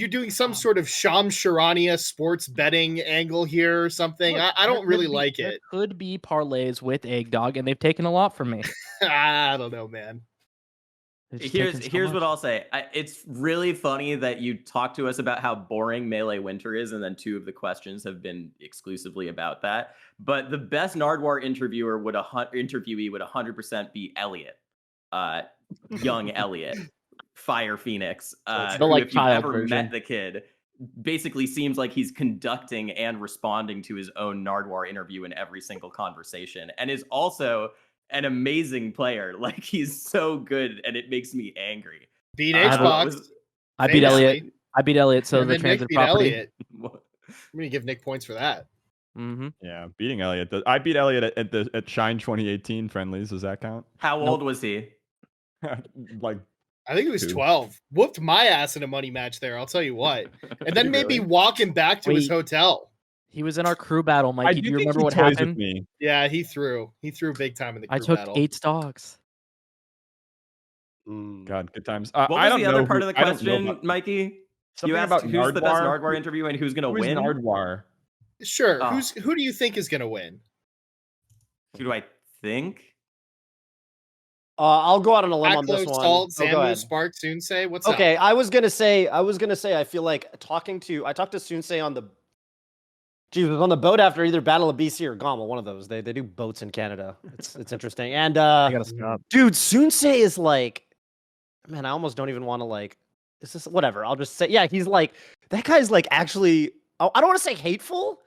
Speaker 2: doing some sort of Sham Sharania sports betting angle here or something.
Speaker 6: Look,
Speaker 2: I don't
Speaker 6: there
Speaker 2: really
Speaker 6: could be-
Speaker 2: like
Speaker 6: there
Speaker 2: it.
Speaker 6: Could be parlays with Egg Dog, and they've taken a lot from me.
Speaker 2: I don't know, man.
Speaker 6: They've just taken so
Speaker 5: Here's
Speaker 6: much.
Speaker 5: what I'll say. It's really funny that you talk to us about how boring Melee Winter is, and then 2 of the questions have been exclusively about that. But the best Nardwuar interviewee would 100% be Elliot, young Elliot, Fire Phoenix.
Speaker 6: The,
Speaker 5: Who,
Speaker 6: like,
Speaker 5: if you've
Speaker 6: child
Speaker 5: ever
Speaker 6: version.
Speaker 5: met the kid, basically seems like he's conducting and responding to his own Nardwuar interview in every single conversation, and is also an amazing player. Like, he's so good, and it makes me angry.
Speaker 2: Beat
Speaker 6: I have a-
Speaker 2: Xbox.
Speaker 6: I beat
Speaker 2: famously.
Speaker 6: Elliot, so
Speaker 2: And
Speaker 6: the
Speaker 2: then Nick
Speaker 6: transit
Speaker 2: beat
Speaker 6: property.
Speaker 2: Elliot. I'm gonna give Nick points for that.
Speaker 6: Mm-hmm.
Speaker 1: Yeah, beating Elliot. I beat Elliot at Shine 2018 friendlies. Does that count?
Speaker 5: How old was he?
Speaker 1: Like,
Speaker 2: I think it was
Speaker 1: 2.
Speaker 2: 12. Whooped my ass in a money match there. I'll tell you what. And then made me
Speaker 1: Really?
Speaker 2: walk him back to his
Speaker 6: Wait.
Speaker 2: hotel.
Speaker 6: He was in our crew battle,
Speaker 1: I
Speaker 6: Mikey.
Speaker 1: do
Speaker 6: Do you
Speaker 1: think
Speaker 6: remember
Speaker 1: he
Speaker 6: what
Speaker 1: toys with
Speaker 6: happened?
Speaker 1: me.
Speaker 2: Yeah, he threw big time in the crew
Speaker 6: I took
Speaker 2: battle.
Speaker 6: 8 stocks.
Speaker 1: God, good times.
Speaker 5: What
Speaker 1: I
Speaker 5: was
Speaker 1: don't
Speaker 5: the other
Speaker 1: know
Speaker 5: part
Speaker 1: who-
Speaker 5: of the
Speaker 1: I don't know
Speaker 5: question,
Speaker 1: about-
Speaker 5: Mikey?
Speaker 1: Something
Speaker 5: You asked
Speaker 1: about
Speaker 5: who's the best
Speaker 1: Nardwuar?
Speaker 5: Nardwuar interview and who's gonna
Speaker 1: Who is
Speaker 5: win?
Speaker 1: Nardwuar?
Speaker 2: Sure.
Speaker 5: Oh.
Speaker 2: Who do you think is gonna win?
Speaker 5: Who do I think?
Speaker 4: I'll go out on a limb on this
Speaker 2: Aklo,
Speaker 4: one.
Speaker 2: Salt,
Speaker 4: Oh, go
Speaker 2: Zamu,
Speaker 4: ahead.
Speaker 2: Spark, Sunsei. What's up?
Speaker 4: Okay, I was gonna say, I feel like I talked to Sunsei on the, on the boat after either Battle of BC or Gama, one of those. They do boats in Canada. It's interesting. And
Speaker 6: I gotta stop.
Speaker 4: dude, Sunsei is like, man, I almost don't even want to like. This is whatever. I'll just say, yeah, he's like, that guy's like actually. I don't want to say hateful,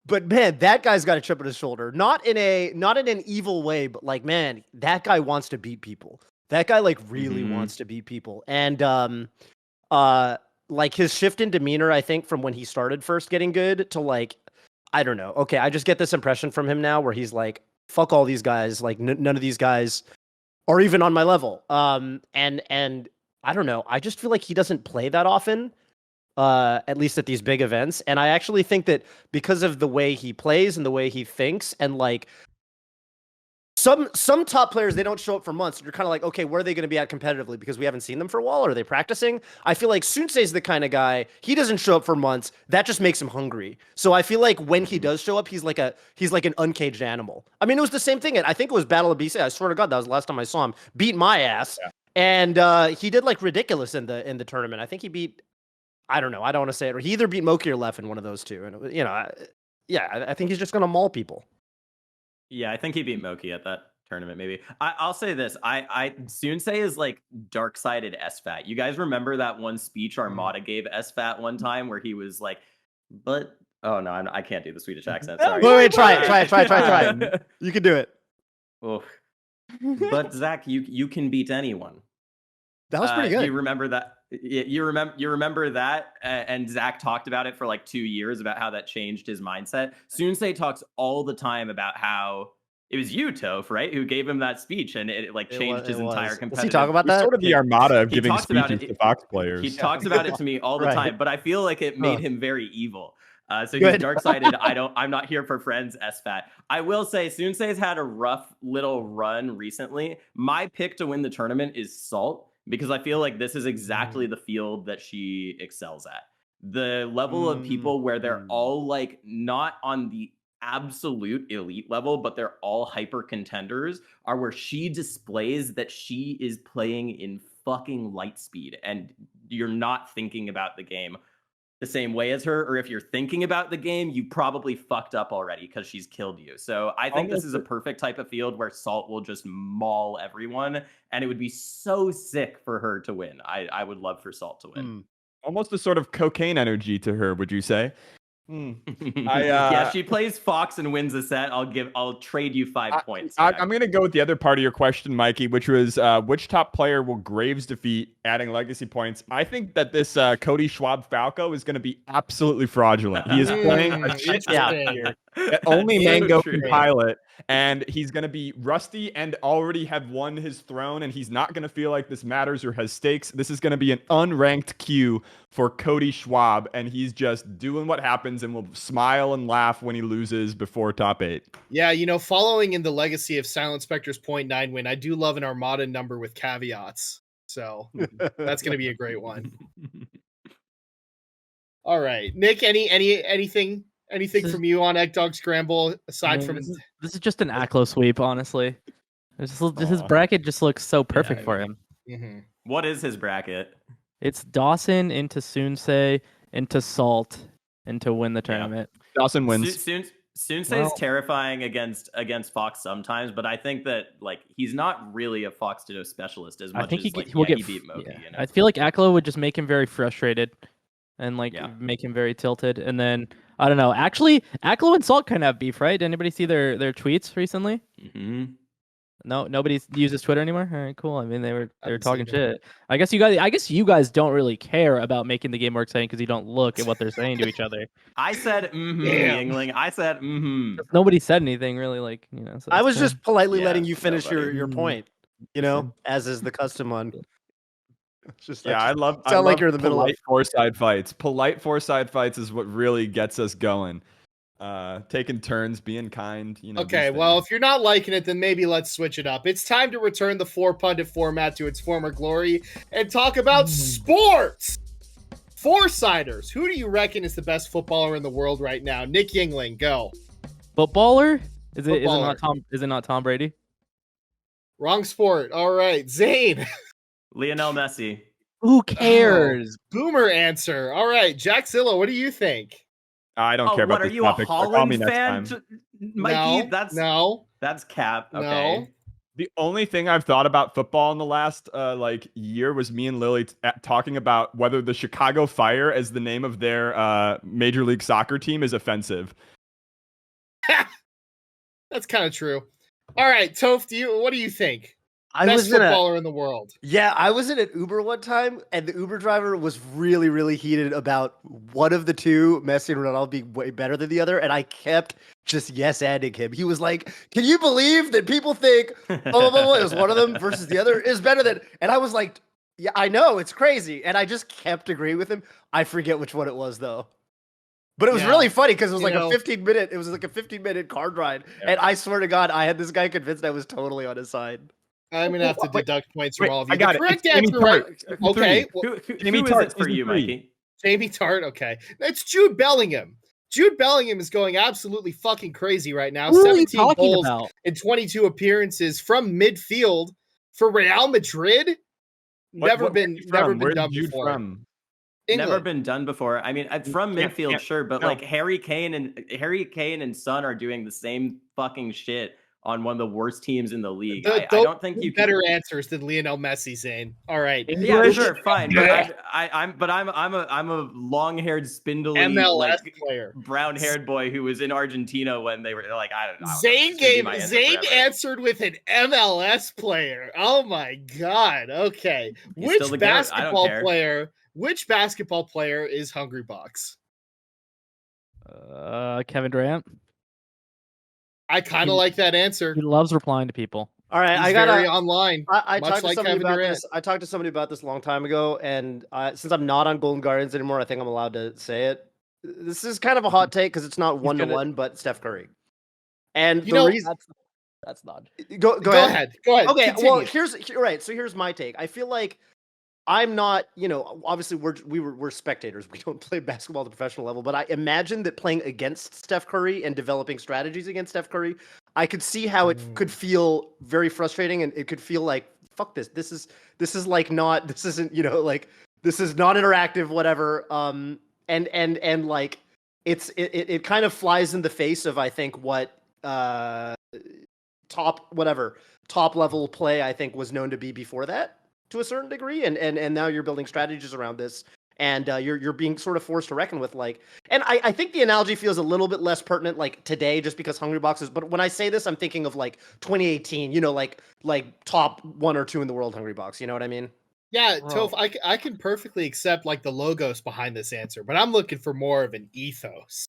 Speaker 4: but man, that guy's got a chip on his shoulder. Not in an evil way, but like, man, that guy wants to beat people. That guy like really wants to beat people. And like his shift in demeanor, I think, from when he started first getting good to like, I don't know. Okay, I just get this impression from him now where he's like, fuck all these guys. Like none of these guys are even on my level. And I don't know. I just feel like he doesn't play that often. At least at these big events. And I actually think that because of the way he plays and the way he thinks, and like some top players, they don't show up for months. And you're kind of like, okay, where are they going to be at competitively? Because we haven't seen them for a while. Are they practicing? I feel like Sunsei's the kind of guy, he doesn't show up for months. That just makes him hungry. So I feel like when he does show up, he's like an uncaged animal. I mean, it was the same thing. I think it was Battle of BC. I swear to God, that was the last time I saw him beat my ass. Yeah. And he did like ridiculous in the tournament. I think he beat, I don't know. I don't want to say it. Or he either beat Moki or Lef in one of those two. And, you know, I think he's just going to maul people.
Speaker 5: Yeah, I think he beat Moki at that tournament, maybe. I'll say this. I Sunsei is like dark-sided SFAT. You guys remember that one speech Armada gave SFAT one time where he was like, but... Oh, no, I can't do the Swedish accent. Sorry.
Speaker 4: Wait, try it. You can do it.
Speaker 5: Oh. But, Zach, you can beat anyone.
Speaker 4: That was pretty good.
Speaker 5: You remember that? You remember that? And Zach talked about it for like 2 years about how that changed his mindset. Sunsei talks all the time about how It was you, Toph, right? Who gave him that speech, and it like changed his entire competitive.
Speaker 4: Does he talk about
Speaker 1: He's
Speaker 4: that?
Speaker 1: sort of the armada of
Speaker 5: He
Speaker 1: giving
Speaker 5: talks about
Speaker 1: speeches
Speaker 5: it-
Speaker 1: to Fox players.
Speaker 5: He talks about it to me all the
Speaker 4: Right.
Speaker 5: time, but I feel like it made him very evil. So he's
Speaker 4: Good.
Speaker 5: dark-sided. I'm not here for friends, SFAT. I will say Sunsei's had a rough little run recently. My pick to win the tournament is Salt, because I feel like this is exactly the field that she excels at. The level of people where they're all like not on the absolute elite level, but they're all hyper contenders, are where she displays that she is playing in fucking light speed and you're not thinking about the game the same way as her, or if you're thinking about the game, you probably fucked up already because she's killed you. So I think this is a perfect type of field where Salt will just maul everyone, and it would be so sick for her to win. I would love for Salt to win.
Speaker 1: Almost a sort of cocaine energy to her, would you say?
Speaker 5: Yeah, she plays Fox and wins a set. I'll trade you 5 points.
Speaker 1: I'm going to go with the other part of your question, Mikey, which was which top player will Graves defeat, adding legacy points. I think that this Cody Schwab Falco is going to be absolutely fraudulent. He is playing a shit here that only Mango can pilot, and he's going to be rusty and already have won his throne, and he's not going to feel like this matters or has stakes. This is going to be an unranked queue for Cody Schwab, and he's just doing what happens and will smile and laugh when he loses before top 8.
Speaker 2: Yeah, following in the legacy of Silent Spectre's 0.9 win, I do love an Armada number with caveats. So that's going to be a great one. All right, Nick, anything from you on Egg Dog Scramble aside from
Speaker 6: this is just an Aklo sweep, honestly. His bracket just looks so perfect for him.
Speaker 2: Mm-hmm.
Speaker 5: What is his bracket?
Speaker 6: It's Dawson into Sunsei into Salt and to win the tournament.
Speaker 1: Dawson wins.
Speaker 5: Sunsei's terrifying against Fox sometimes, but I think that like he's not really a Fox Ditto specialist as much
Speaker 6: I think
Speaker 5: as
Speaker 6: he
Speaker 5: beat Moki.
Speaker 6: I feel like Aklo would just make him very frustrated and make him very tilted. And then I don't know. Actually, Aklo and Salt kind of have beef, right? Did anybody see their tweets recently?
Speaker 5: Mm-hmm.
Speaker 6: No, nobody uses Twitter anymore. All right, cool. I mean, they were talking shit. I guess you guys don't really care about making the game more exciting because you don't look at what they're saying to each other.
Speaker 5: I said, Yingling. I said,
Speaker 6: Nobody said anything really, like So
Speaker 4: I was just politely
Speaker 5: Yeah,
Speaker 4: letting you finish
Speaker 5: nobody.
Speaker 4: your point. As is the custom on. It's just
Speaker 1: I love
Speaker 4: like you're in the middle of
Speaker 1: polite Fourside Fights. Polite Fourside Fights is what really gets us going. Taking turns, being kind.
Speaker 2: Okay, well, if you're not liking it, then maybe let's switch it up. It's time to return the 4-pundit format to its former glory and talk about sports. Foursiders, who do you reckon is the best footballer in the world right now? Nick Yingling, go.
Speaker 6: Footballer? Is it
Speaker 2: Footballer.
Speaker 6: not Tom? Is it not Tom Brady?
Speaker 2: Wrong sport. All right, Zane.
Speaker 5: Lionel Messi.
Speaker 6: Who cares?
Speaker 2: Boomer answer. All right, Jackzilla, what do you think?
Speaker 1: I don't care about
Speaker 5: What, are
Speaker 1: this
Speaker 5: you
Speaker 1: topic.
Speaker 5: a
Speaker 1: Call me
Speaker 5: Holland
Speaker 1: next
Speaker 5: fan?
Speaker 1: time.
Speaker 5: Mikey,
Speaker 2: No.
Speaker 5: that's cap. Okay.
Speaker 2: No.
Speaker 1: The only thing I've thought about football in the last year was me and Lily talking about whether the Chicago Fire, as the name of their Major League Soccer team, is offensive.
Speaker 2: That's kind of true. All right, Toph, what do you think?
Speaker 4: I
Speaker 2: Best
Speaker 4: was in
Speaker 2: footballer in the world.
Speaker 4: Yeah, I was in an Uber one time, and the Uber driver was really, really heated about one of the two, Messi and Ronaldo, being way better than the other, and I kept just yes-anding him. He was like, "Can you believe that people think blah, blah, blah, blah, it was one of them versus the other is better than?" And I was like, "Yeah, I know, it's crazy," and I just kept agreeing with him. I forget which one it was though. But it was really funny because it was like a 15-minute. It was like a 15-minute card ride, and I swear to God, I had this guy convinced I was totally on his side.
Speaker 2: I'm gonna have to deduct points from all of you.
Speaker 1: I got
Speaker 2: the correct
Speaker 1: it.
Speaker 2: answer, right? Okay,
Speaker 5: Who
Speaker 1: Jamie
Speaker 5: is
Speaker 1: Tart,
Speaker 5: it for
Speaker 1: season
Speaker 5: you,
Speaker 1: 3.
Speaker 5: Mikey?
Speaker 2: Jamie Tart. Okay, it's Jude Bellingham. Jude Bellingham is going absolutely fucking crazy right now.
Speaker 6: Who are you
Speaker 2: 17
Speaker 6: talking
Speaker 2: goals
Speaker 6: about?
Speaker 2: in 22 appearances from midfield for Real Madrid. Never been
Speaker 1: Where's
Speaker 2: done
Speaker 1: Jude
Speaker 2: before.
Speaker 1: from?
Speaker 2: England.
Speaker 5: Never been done before. I mean, from midfield, sure, but
Speaker 1: no.
Speaker 5: like Harry Kane and Son are doing the same fucking shit on one of the worst teams in the league. I don't think you can...
Speaker 2: better answers than Lionel Messi, Zane. All right,
Speaker 5: Yeah, sure, fine. But I'm a long-haired, spindly,
Speaker 2: MLS player,
Speaker 5: brown-haired boy who was in Argentina when they were like, I don't know.
Speaker 2: Zane answered with an MLS player. Oh my God. Okay,
Speaker 5: He's
Speaker 2: which basketball player is Hungry Box?
Speaker 6: Kevin Durant.
Speaker 2: I kind of like that answer.
Speaker 6: He loves replying to people.
Speaker 4: All right,
Speaker 2: He's
Speaker 4: I got
Speaker 2: very online.
Speaker 4: I
Speaker 2: much
Speaker 4: talked to
Speaker 2: like
Speaker 4: somebody
Speaker 2: Kevin
Speaker 4: about
Speaker 2: Durant.
Speaker 4: this. I talked to somebody about this a long time ago, and since I'm not on Golden Guardians anymore, I think I'm allowed to say it. This is kind of a hot take because it's not
Speaker 6: He's gonna-
Speaker 4: 1-to-1, but Steph Curry. And
Speaker 2: You
Speaker 4: the
Speaker 2: know-
Speaker 4: reason
Speaker 6: That's not.
Speaker 4: go
Speaker 2: Go
Speaker 4: ahead.
Speaker 2: ahead. Go ahead.
Speaker 4: Okay,
Speaker 2: Continue.
Speaker 4: well, so here's my take. I feel like I'm not, obviously we're spectators. We don't play basketball at the professional level, but I imagine that playing against Steph Curry and developing strategies against Steph Curry, I could see how it could feel very frustrating, and it could feel like, fuck this. This is like not, this isn't, like this is not interactive, whatever. And like it kind of flies in the face of, I think, what top level play I think was known to be before that, to a certain degree, and now you're building strategies around this, and you're being sort of forced to reckon with, like, and I think the analogy feels a little bit less pertinent like today, just because Hungrybox is, but when I say this, I'm thinking of like 2018, like top 1 or 2 in the world Hungrybox, you know what I mean?
Speaker 2: Yeah, Toph, I can perfectly accept like the logos behind this answer, but I'm looking for more of an ethos.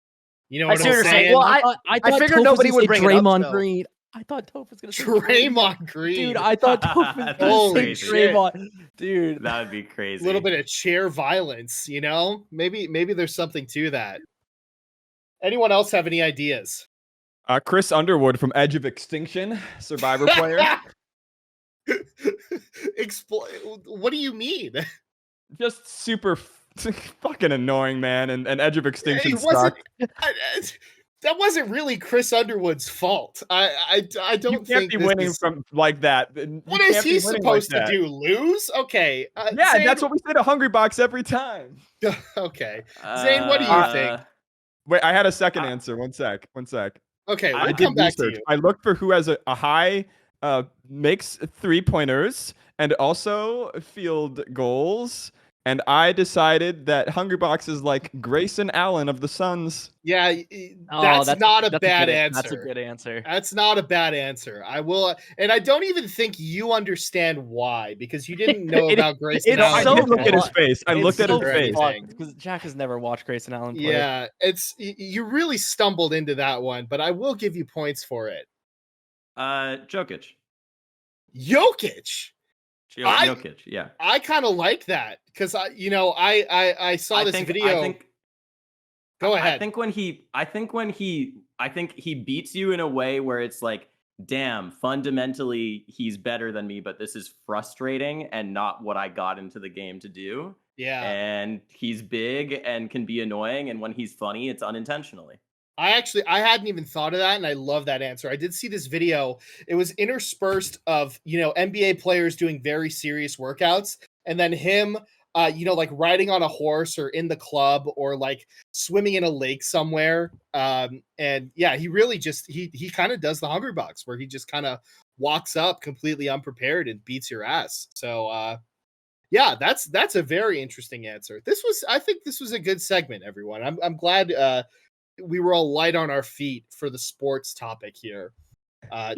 Speaker 2: You know
Speaker 4: I
Speaker 2: what
Speaker 4: see
Speaker 2: I'm
Speaker 4: what you're saying.
Speaker 2: saying?
Speaker 4: Well,
Speaker 6: I thought
Speaker 4: figured
Speaker 6: Toph
Speaker 4: nobody
Speaker 6: was
Speaker 4: would
Speaker 6: gonna say
Speaker 4: bring it up,
Speaker 6: Draymond
Speaker 4: so.
Speaker 6: Green. I thought Toph was gonna say
Speaker 2: Draymond Green.
Speaker 6: Dude, I thought Toph was
Speaker 5: That's
Speaker 6: gonna
Speaker 2: Holy
Speaker 6: say
Speaker 2: shit.
Speaker 6: Draymond. Dude,
Speaker 5: That would be crazy.
Speaker 2: a little bit of chair violence, Maybe there's something to that. Anyone else have any ideas?
Speaker 1: Chris Underwood from Edge of Extinction, Survivor player.
Speaker 2: What do you mean?
Speaker 1: Just super fucking annoying, man. And Edge of Extinction
Speaker 2: It wasn't-
Speaker 1: sucks.
Speaker 2: That wasn't really Chris Underwood's fault. I don't
Speaker 1: You can't
Speaker 2: think
Speaker 1: be
Speaker 2: this
Speaker 1: winning
Speaker 2: is-
Speaker 1: from like that.
Speaker 2: What is he supposed to do? Lose? Okay.
Speaker 1: Yeah,
Speaker 2: Zane,
Speaker 1: that's what we say to Hungrybox every time.
Speaker 2: Okay. Zane, what do you think?
Speaker 1: Wait, I had a second answer. One sec.
Speaker 2: Okay,
Speaker 1: I
Speaker 2: we'll
Speaker 1: did
Speaker 2: come back to
Speaker 1: research.
Speaker 2: you.
Speaker 1: I looked for who has a high makes 3-pointers and also field goals, and I decided that Hungrybox is like Grayson Allen of the Suns.
Speaker 2: Yeah,
Speaker 6: Oh,
Speaker 2: that's not a
Speaker 6: that's
Speaker 2: bad
Speaker 6: good-
Speaker 2: answer.
Speaker 6: That's a good answer.
Speaker 2: That's not a bad answer. I will, and I don't even think you understand why, because you didn't know about Grayson
Speaker 6: it's
Speaker 2: Allen.
Speaker 6: so
Speaker 1: I did look at his
Speaker 6: fun.
Speaker 1: face. I looked at his
Speaker 2: so
Speaker 1: face.
Speaker 2: fun.
Speaker 6: Because Jack has never watched Grayson Allen play.
Speaker 2: Yeah, you really stumbled into that one, but I will give you points for it.
Speaker 5: Jokic.
Speaker 2: Jokic.
Speaker 5: Jokic, yeah.
Speaker 2: I kind of like that because I saw this video. Go ahead.
Speaker 5: I think he beats you in a way where it's like, damn, fundamentally he's better than me, but this is frustrating and not what I got into the game to do.
Speaker 2: Yeah.
Speaker 5: And he's big and can be annoying, and when he's funny, it's unintentionally.
Speaker 2: I hadn't even thought of that, and I love that answer. I did see this video. It was interspersed of, NBA players doing very serious workouts, and then him, like riding on a horse or in the club or like swimming in a lake somewhere. And yeah, he really just, he kind of does the Hungrybox where he just kind of walks up completely unprepared and beats your ass. So, yeah, that's a very interesting answer. I think this was a good segment, everyone. I'm glad, we were all light on our feet for the sports topic here.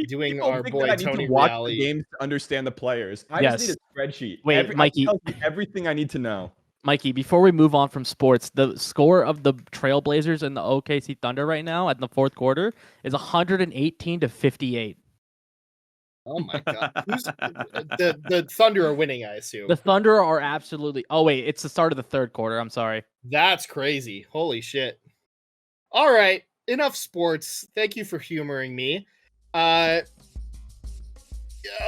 Speaker 2: Doing
Speaker 1: People
Speaker 2: our
Speaker 1: think
Speaker 2: boy
Speaker 1: that I need
Speaker 2: Tony
Speaker 1: to watch
Speaker 2: Reali.
Speaker 1: the games to understand the players. I
Speaker 6: Yes.
Speaker 1: just need a spreadsheet.
Speaker 6: Wait, Mikey.
Speaker 1: I tell you everything I need to know.
Speaker 6: Mikey, before we move on from sports, the score of the Trailblazers and the OKC Thunder right now at the fourth quarter is 118-58.
Speaker 2: Oh my god, the Thunder are winning, I assume.
Speaker 6: The Thunder are absolutely. Oh wait, it's the start of the third quarter. I'm sorry.
Speaker 2: That's crazy. Holy shit. All right, enough sports. Thank you for humoring me.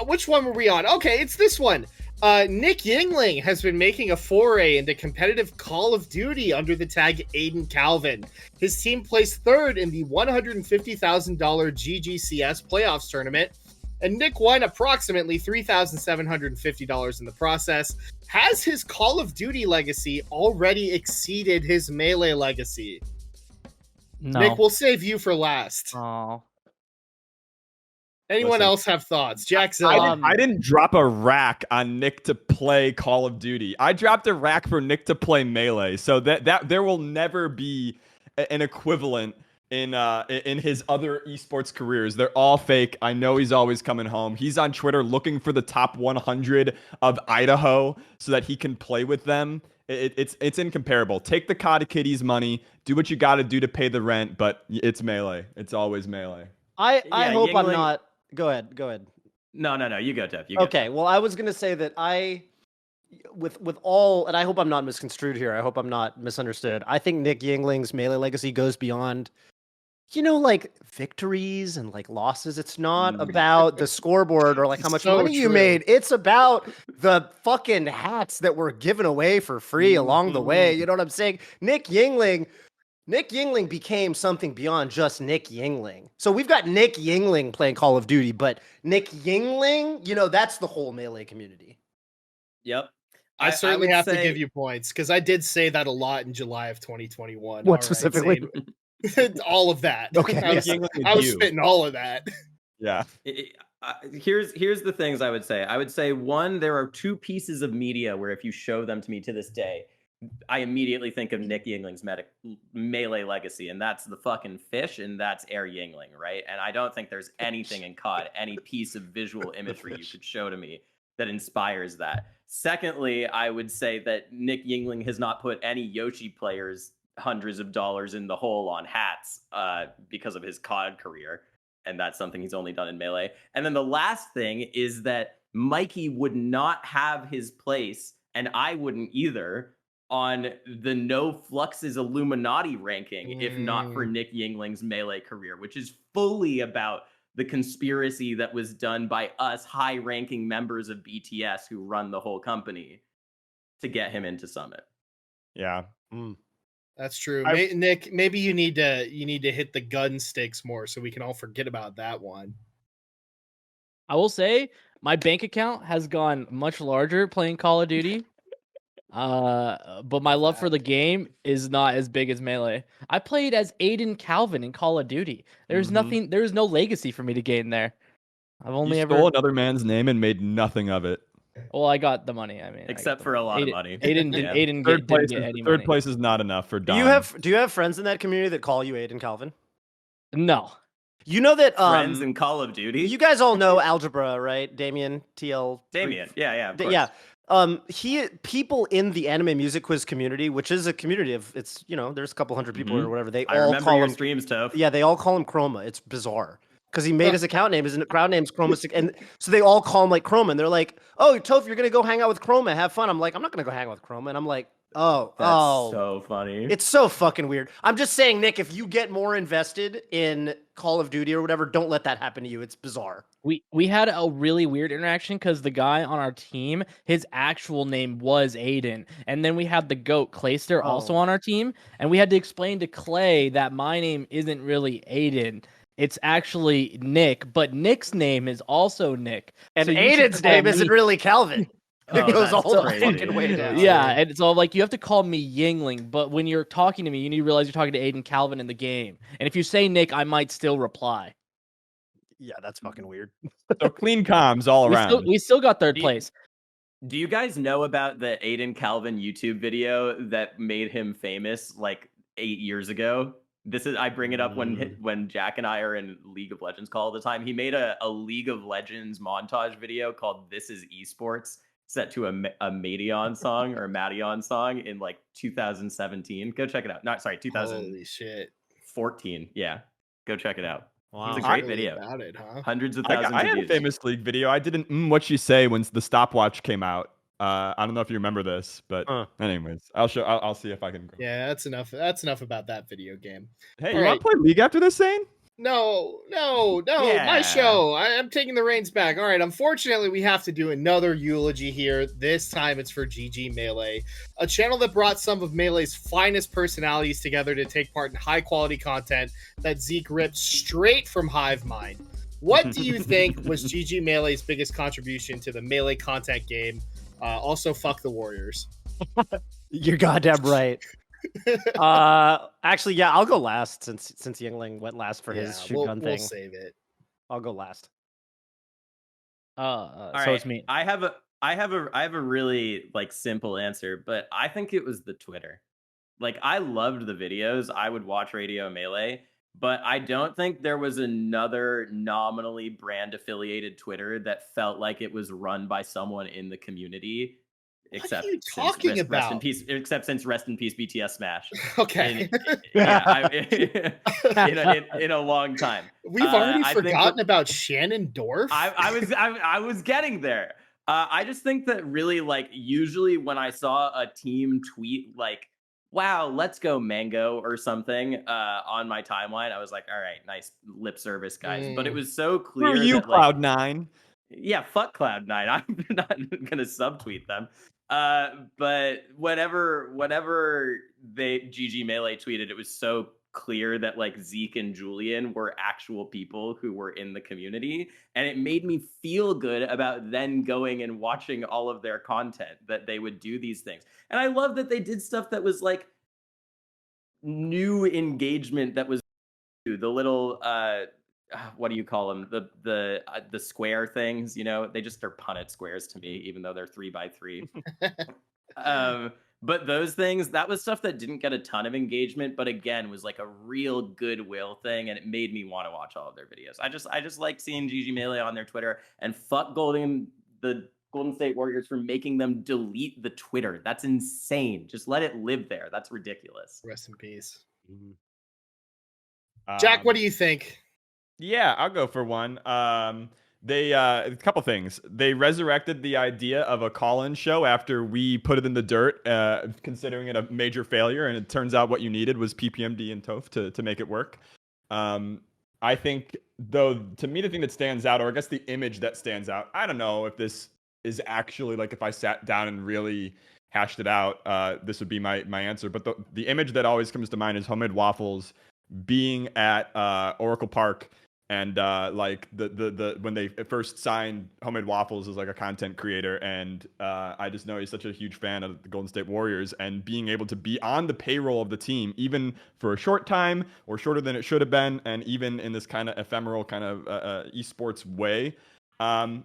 Speaker 2: Which one were we on? Okay, it's this one. Nick Yingling has been making a foray into competitive Call of Duty under the tag Aiden Calvin. His team placed third in the $150,000 GGCS playoffs tournament, and Nick won approximately $3,750 in the process. Has his Call of Duty legacy already exceeded his Melee legacy?
Speaker 6: No.
Speaker 2: Nick, we'll save you for last.
Speaker 6: Oh.
Speaker 2: Anyone
Speaker 1: Listen,
Speaker 2: else have thoughts? Jackzilla.
Speaker 1: I didn't drop a rack on Nick to play Call of Duty. I dropped a rack for Nick to play Melee. So that there will never be an equivalent in his other esports careers. They're all fake. I know he's always coming home. He's on Twitter looking for the top 100 of Idaho so that he can play with them. It's incomparable. Take the Cod Kitties money. Do what you got to do to pay the rent, but it's Melee. It's always Melee.
Speaker 4: I
Speaker 5: Yeah,
Speaker 4: hope I'm
Speaker 5: Yingling-
Speaker 4: not. Go ahead.
Speaker 5: No, you go, Toph. You go.
Speaker 4: Okay, well, I was gonna say that with all, and I hope I'm not misconstrued here. I hope I'm not misunderstood. I think Nick Yingling's Melee legacy goes beyond, like victories and like losses. It's not about the scoreboard or like how much
Speaker 2: So
Speaker 4: money you
Speaker 2: true.
Speaker 4: made. It's about the fucking hats that were given away for free along the way. You know what I'm saying? Nick Yingling became something beyond just Nick Yingling. So we've got Nick Yingling playing Call of Duty, but Nick Yingling, that's the whole Melee community.
Speaker 5: Yep.
Speaker 2: I certainly
Speaker 5: would
Speaker 2: have to
Speaker 5: say-
Speaker 2: give you points because I did say that a lot in July of 2021.
Speaker 4: What
Speaker 2: All right,
Speaker 4: specifically?
Speaker 2: Zane. All of that.
Speaker 4: Okay.
Speaker 2: I was,
Speaker 1: Yingling is
Speaker 2: I was
Speaker 1: you.
Speaker 2: spitting all of that.
Speaker 1: Yeah.
Speaker 5: Here's the things I would say. I would say, one, there are two pieces of media where if you show them to me to this day, I immediately think of Nick Yingling's Melee legacy, and that's the fucking fish, and that's Air Yingling, right? And I don't think there's anything in COD, any piece of visual imagery you could show to me that inspires that. Secondly, I would say that Nick Yingling has not put any Yoshi players hundreds of dollars in the hole on hats because of his COD career, and that's something he's only done in Melee. And then the last thing is that Mikey would not have his place, and I wouldn't either, on the No Flux's Illuminati ranking if not for Nick Yingling's Melee career, which is fully about the conspiracy that was done by us high-ranking members of BTS who run the whole company to get him into Summit.
Speaker 1: Yeah.
Speaker 2: That's true.
Speaker 1: I-
Speaker 2: Nick, maybe you need to hit the gun sticks more so we can all forget about that one.
Speaker 6: I will say my bank account has gone much larger playing Call of Duty. But my love for the game is not as big as Melee. I played as Aiden Calvin in Call of Duty. There's nothing. There's no legacy for me to gain there. I've only
Speaker 1: You
Speaker 6: ever.
Speaker 1: stole another man's name and made nothing of it.
Speaker 6: Well, I got the money. I mean, I got
Speaker 5: Except
Speaker 6: the
Speaker 5: for a lot of
Speaker 6: Aiden-
Speaker 5: money.
Speaker 6: Aiden didn't.
Speaker 5: Yeah.
Speaker 6: Aiden
Speaker 1: Third place.
Speaker 6: didn't get any
Speaker 1: Third
Speaker 6: money.
Speaker 1: place is not enough for
Speaker 4: Do
Speaker 1: Don.
Speaker 4: you have friends in that community that call you Aiden Calvin?
Speaker 6: No.
Speaker 4: You know that
Speaker 5: Friends in Call of Duty?
Speaker 4: you guys all know Algebra, right? Damien TL.
Speaker 5: Damien. Yeah, of course.
Speaker 4: Yeah. People in the anime music quiz community, which is a community of there's a couple hundred people or whatever. They
Speaker 5: I
Speaker 4: all
Speaker 5: remember
Speaker 4: call
Speaker 5: your
Speaker 4: him
Speaker 5: streams, Toph.
Speaker 4: Yeah, they all call him Chroma. It's bizarre because he made his account name. His crowd name's Chroma, and so they all call him like Chroma. And they're like, "Oh, Toph, you're gonna go hang out with Chroma, have fun." I'm like, "I'm not gonna go hang out with Chroma," and I'm like,
Speaker 5: That's
Speaker 4: "Oh,
Speaker 5: so funny.
Speaker 4: it's so fucking weird." I'm just saying, Nick, if you get more invested in Call of Duty or whatever, don't let that happen to you. It's bizarre.
Speaker 6: We had a really weird interaction because the guy on our team, his actual name was Aiden, and then we had the goat Clayster also on our team, and we had to explain to Clay that my name isn't really Aiden. It's actually Nick, but Nick's name is also Nick.
Speaker 4: And
Speaker 6: So you should
Speaker 4: Aiden's
Speaker 6: call
Speaker 4: name
Speaker 6: me-
Speaker 4: isn't really Calvin. It
Speaker 5: Oh,
Speaker 4: goes
Speaker 5: that's
Speaker 4: all the
Speaker 5: crazy.
Speaker 4: fucking way down.
Speaker 6: Yeah, and so like you have to call me Yingling, but when you're talking to me, you need to realize you're talking to Aiden Calvin in the game. And if you say Nick, I might still reply.
Speaker 4: Yeah, that's fucking weird.
Speaker 1: So clean comms all around.
Speaker 6: We still got third
Speaker 5: Do you-
Speaker 6: place.
Speaker 5: Do you guys know about the Aiden Calvin YouTube video that made him famous like 8 years ago? I bring it up when Jack and I are in League of Legends call all the time. He made a League of Legends montage video called "This Is Esports," set to a Madion song or a Madion song in like 2017. Go check it out. No, sorry, 2014.
Speaker 2: Holy shit!
Speaker 5: Yeah, go check it out.
Speaker 4: Wow.
Speaker 5: It's a great
Speaker 2: Really
Speaker 5: video.
Speaker 2: about it, huh?
Speaker 5: Hundreds of
Speaker 1: I
Speaker 5: thousands
Speaker 1: had
Speaker 5: of
Speaker 1: a
Speaker 5: views.
Speaker 1: famous League video. I didn't what you say when the stopwatch came out. I don't know if you remember this, but anyways, I'll show. I'll see if I can.
Speaker 2: Yeah, that's enough. That's enough about that video game.
Speaker 1: Hey,
Speaker 2: All
Speaker 1: you
Speaker 2: right.
Speaker 1: want to play League after this, Zane?
Speaker 2: No, my
Speaker 5: Yeah.
Speaker 2: show. I'm taking the reins back. All right, unfortunately, we have to do another eulogy here. This time it's for GG Melee, a channel that brought some of Melee's finest personalities together to take part in high-quality content that Zeke ripped straight from Hive Mind. What do you think was GG Melee's biggest contribution to the Melee content game? Also, fuck the Warriors.
Speaker 4: You're goddamn right. Actually, yeah, I'll go last since Yingling went last for his shoot gun
Speaker 2: we'll
Speaker 4: thing.
Speaker 2: save it.
Speaker 4: I'll go last.
Speaker 5: All
Speaker 6: So
Speaker 5: right,
Speaker 6: it's me.
Speaker 5: I have a really like simple answer, but I think it was the Twitter. Like I loved the videos. I would watch Radio Melee, but I don't think there was another nominally brand affiliated Twitter that felt like it was run by someone in the community Except
Speaker 2: are you
Speaker 5: since
Speaker 2: talking
Speaker 5: rest in
Speaker 2: about?
Speaker 5: peace. Except since rest in peace BTS Smash.
Speaker 2: Okay.
Speaker 5: In a long time.
Speaker 2: We've already
Speaker 5: I think
Speaker 2: forgotten
Speaker 5: that-
Speaker 2: about Shannon Dorf.
Speaker 5: I was getting there. I just think that really, like, usually when I saw a team tweet like, "Wow, let's go Mango" or something on my timeline, I was like, "All right, nice lip service, guys." But it was so
Speaker 1: Who
Speaker 5: clear
Speaker 1: are you,
Speaker 5: that, like,
Speaker 1: Cloud9?
Speaker 5: yeah, fuck Cloud9. I'm not gonna subtweet them. But whenever they GG Melee tweeted, it was so clear that like Zeke and Julian were actual people who were in the community, and it made me feel good about then going and watching all of their content, that they would do these things. And I love that they did stuff that was like new engagement, that was the little what do you call them, the square things, you know, they just are punnet squares to me, even though they're 3x3. But those things, that was stuff that didn't get a ton of engagement, but again was like a real goodwill thing, and it made me want to watch all of their videos. I just like seeing GG Melee on their Twitter, and fuck the Golden State Warriors for making them delete the Twitter. That's insane. Just let it live there. That's ridiculous.
Speaker 2: Rest in peace. Jack, what do you think?
Speaker 1: Yeah, I'll go for one. They a couple things. They resurrected the idea of a call-in show after we put it in the dirt, considering it a major failure, and it turns out what you needed was PPMD and Toph to make it work. I think, though, to me, the thing that stands out, or I guess the image that stands out, I don't know if this is actually, like, if I sat down and really hashed it out, this would be my answer. But the image that always comes to mind is Homemade Waffles being at Oracle Park, and like the when they first signed Homemade Waffles as like a content creator, and I just know he's such a huge fan of the Golden State Warriors, and being able to be on the payroll of the team, even for a short time or shorter than it should have been, and even in this kind of ephemeral kind of esports way,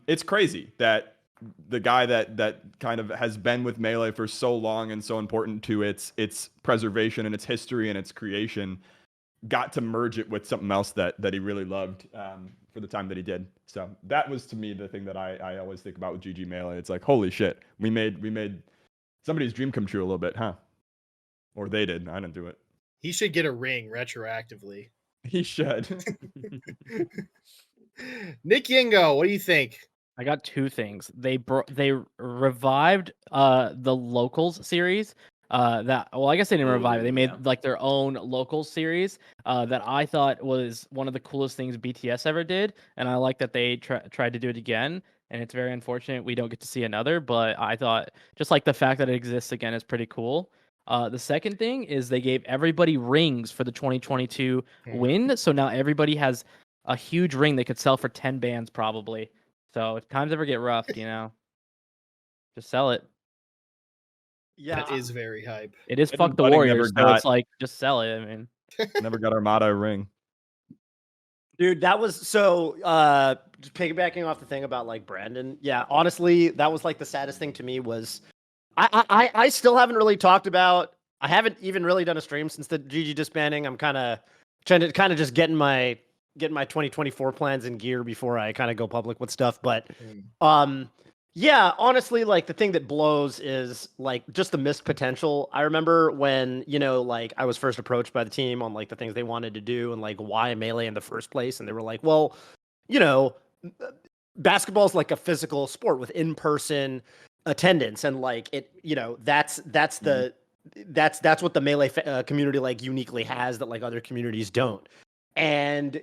Speaker 1: it's crazy that the guy that kind of has been with Melee for so long and so important to its preservation and its history and its creation got to merge it with something else that he really loved for the time that he did. So that was, to me, the thing that I always think about with GG Melee. It's like, holy shit, we made somebody's dream come true a little bit, huh? Or they did. I didn't do it.
Speaker 2: He should get a ring retroactively.
Speaker 1: He should.
Speaker 2: Nick Yingo, what do you think?
Speaker 6: I got two things. They revived the Locals series. I guess they didn't revive it. They made like their own Locals series that I thought was one of the coolest things BTS ever did, and I like that they tried to do it again. And it's very unfortunate we don't get to see another, but I thought just like the fact that it exists again is pretty cool. The second thing is they gave everybody rings for the 2022 win, so now everybody has a huge ring they could sell for 10 bands probably. So if times ever get rough, just sell it.
Speaker 4: Yeah,
Speaker 2: That is very hype.
Speaker 6: It is
Speaker 1: Aiden
Speaker 6: fuck the
Speaker 1: Budding
Speaker 6: Warriors,
Speaker 1: never
Speaker 6: so it's
Speaker 1: got-
Speaker 6: like just sell it. I mean,
Speaker 1: Never got Armada a ring.
Speaker 4: dude, that was so. Just piggybacking off the thing about like Brandon. Yeah, honestly, that was like the saddest thing to me was, I still haven't really talked about. I haven't even really done a stream since the GG disbanding. I'm kind of trying to just getting my 2024 plans in gear before I kind of go public with stuff. But yeah, honestly, like the thing that blows is like just the missed potential. I remember when, like I was first approached by the team on like the things they wanted to do and like why Melee in the first place. And they were like, well, basketball is like a physical sport with in-person attendance. And like it, that's what the Melee community like uniquely has that like other communities don't. And,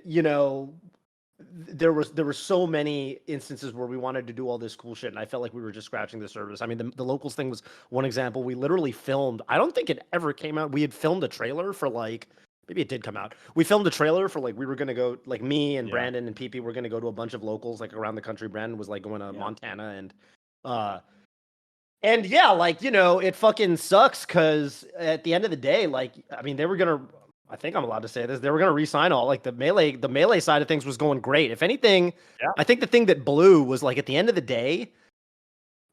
Speaker 4: there were so many instances where we wanted to do all this cool shit, and I felt like we were just scratching the surface. I mean, the Locals thing was one example. We literally filmed. I don't think it ever came out. We had filmed a trailer for like, maybe it did come out. We filmed a trailer for like, we were gonna go, like me and Brandon and PP were gonna go to a bunch of locals like around the country. Brandon was like going to Montana and yeah, like it fucking sucks because at the end of the day, like I mean, they were gonna. I think I'm allowed to say this. They were going to re-sign all like the melee side of things was going great. If anything, I think the thing that blew was like at the end of the day,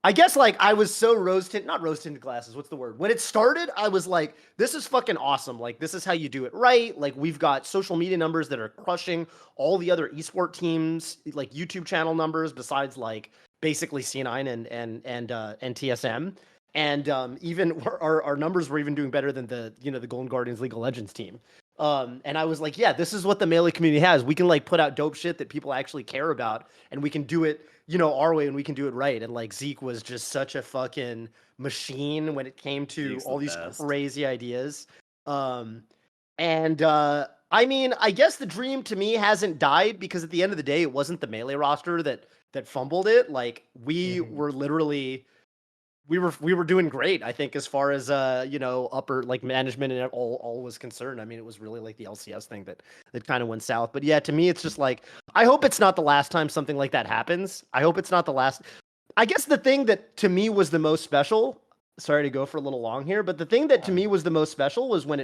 Speaker 4: I guess like I was so not rose-tinted glasses. What's the word? When it started, I was like, this is fucking awesome. Like this is how you do it right. Like we've got social media numbers that are crushing all the other esport teams, like YouTube channel numbers besides like basically C9 and TSM. And even our numbers were even doing better than the Golden Guardians League of Legends team. And I was like, yeah, this is what the Melee community has. We can like put out dope shit that people actually care about, and we can do it, our way, and we can do it right. And like Zeke was just such a fucking machine when it came to
Speaker 5: Zeke's
Speaker 4: all
Speaker 5: the
Speaker 4: these
Speaker 5: best.
Speaker 4: crazy ideas. I mean, I guess the dream to me hasn't died, because at the end of the day, it wasn't the Melee roster that fumbled it. Like we were literally. We were doing great, I think, as far as upper like management and all was concerned. I mean, it was really like the LCS thing that kind of went south. But yeah, to me, it's just like, I hope it's not the last time something like that happens. I hope it's not the last. I guess the thing that to me was the most special. Sorry to go for a little long here, but the thing that to me was the most special was when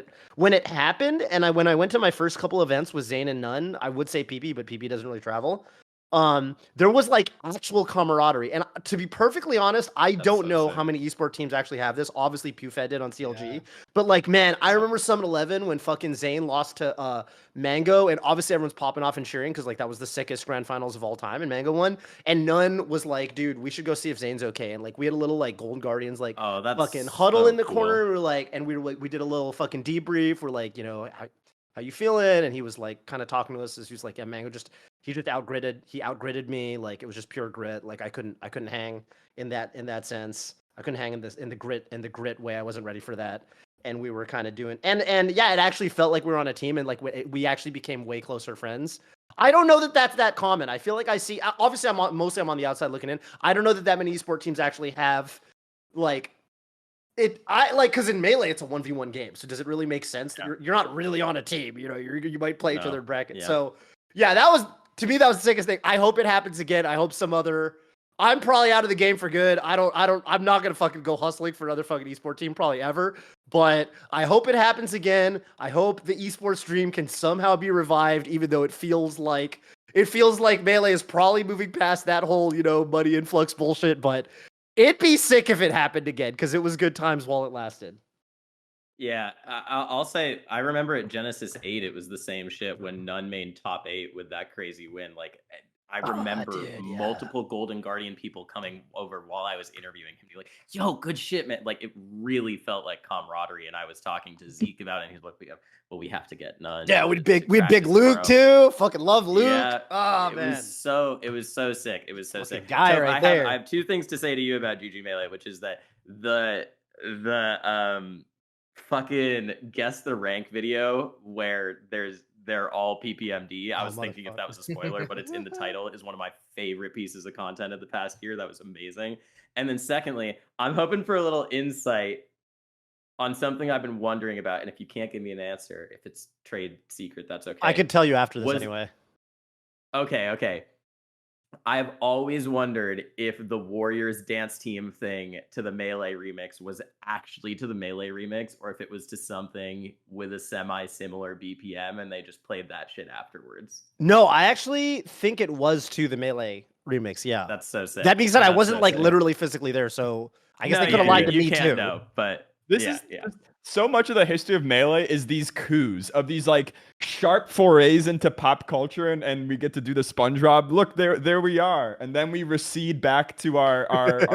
Speaker 4: it happened, and when I went to my first couple events with Zane and Nunn. I would say PP, but PP doesn't really travel. There was like actual camaraderie, and to be perfectly honest, I don't know how many esport teams actually have this. Obviously, PewFed did on CLG, but like, man, I remember Summit 11 when fucking Zane lost to Mango, and obviously everyone's popping off and cheering because like that was the sickest grand finals of all time, and Mango won. And Nunn was like, dude, we should go see if Zane's okay. And like we had a little like Golden Guardians like fucking huddle in the corner. We're like, and we did a little fucking debrief. We're like, how you feeling? And he was like kind of talking to us as he was like, yeah, Mango he outgritted me. Like it was just pure grit. Like I couldn't hang in that sense. I couldn't hang in the grit way. I wasn't ready for that. And we were kind of doing, and yeah, it actually felt like we were on a team, and like we actually became way closer friends. I don't know that's that common. I feel like I see, obviously I'm on the outside looking in. I don't know that many esport teams actually have like, because in Melee it's a 1v1 game. So does it really make sense that you're not really on a team? You might play each other in brackets. Yeah. So yeah, to me that was the sickest thing. I hope it happens again. I hope I'm probably out of the game for good. I'm not gonna fucking go hustling for another fucking esport team probably ever. But I hope it happens again. I hope the esports dream can somehow be revived, even though it feels like Melee is probably moving past that whole money influx bullshit. But it'd be sick if it happened again, because it was good times while it lasted.
Speaker 5: Yeah, I'll say I remember at Genesis 8, it was the same shit when Nunn made top 8 with that crazy win. Like, I remember multiple Golden Guardian people coming over while I was interviewing him, be like, yo, good shit, man. Like, it really felt like camaraderie. And I was talking to Zeke about it, and he's like, well, we have to get Nunn.
Speaker 4: Yeah, we had big Luke too. Fucking love Luke. Yeah, man.
Speaker 5: It was so sick. It was so sick.
Speaker 4: Guy right there.
Speaker 5: I have two things to say to you about GG Melee, which is that the fucking guess the rank video where they're all PPMD. I was thinking if that was a spoiler, but it's in the title. It is one of my favorite pieces of content of the past year. That was amazing. And then secondly, I'm hoping for a little insight on something I've been wondering about. And if you can't give me an answer, if it's trade secret, that's okay.
Speaker 4: I could tell you after this anyway.
Speaker 5: Okay. I've always wondered if the Warriors dance team thing to the Melee remix was actually to the Melee remix, or if it was to something with a semi-similar BPM and they just played that shit afterwards.
Speaker 4: No, I actually think it was to the Melee remix. Yeah,
Speaker 5: that's so sick.
Speaker 4: That being said, I wasn't literally physically there, so I guess they could have lied to me too.
Speaker 5: No, but
Speaker 1: this is so much of the history of Melee is these coups of these like sharp forays into pop culture, and we get to do the SpongeBob. Look, there we are, and then we recede back to our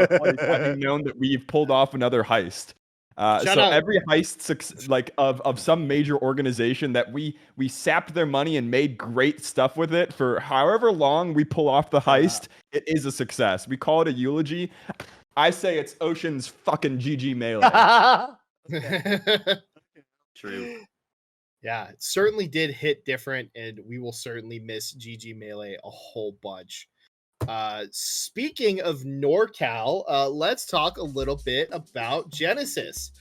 Speaker 1: place, having known that we've pulled off another heist. Every heist like of some major organization that we sapped their money and made great stuff with it for however long we pull off the heist, it is a success. We call it a eulogy. I say it's Ocean's fucking GG Melee.
Speaker 5: True.
Speaker 2: Yeah, it certainly did hit different, and we will certainly miss GG Melee a whole bunch. Speaking of NorCal, let's talk a little bit about Genesis.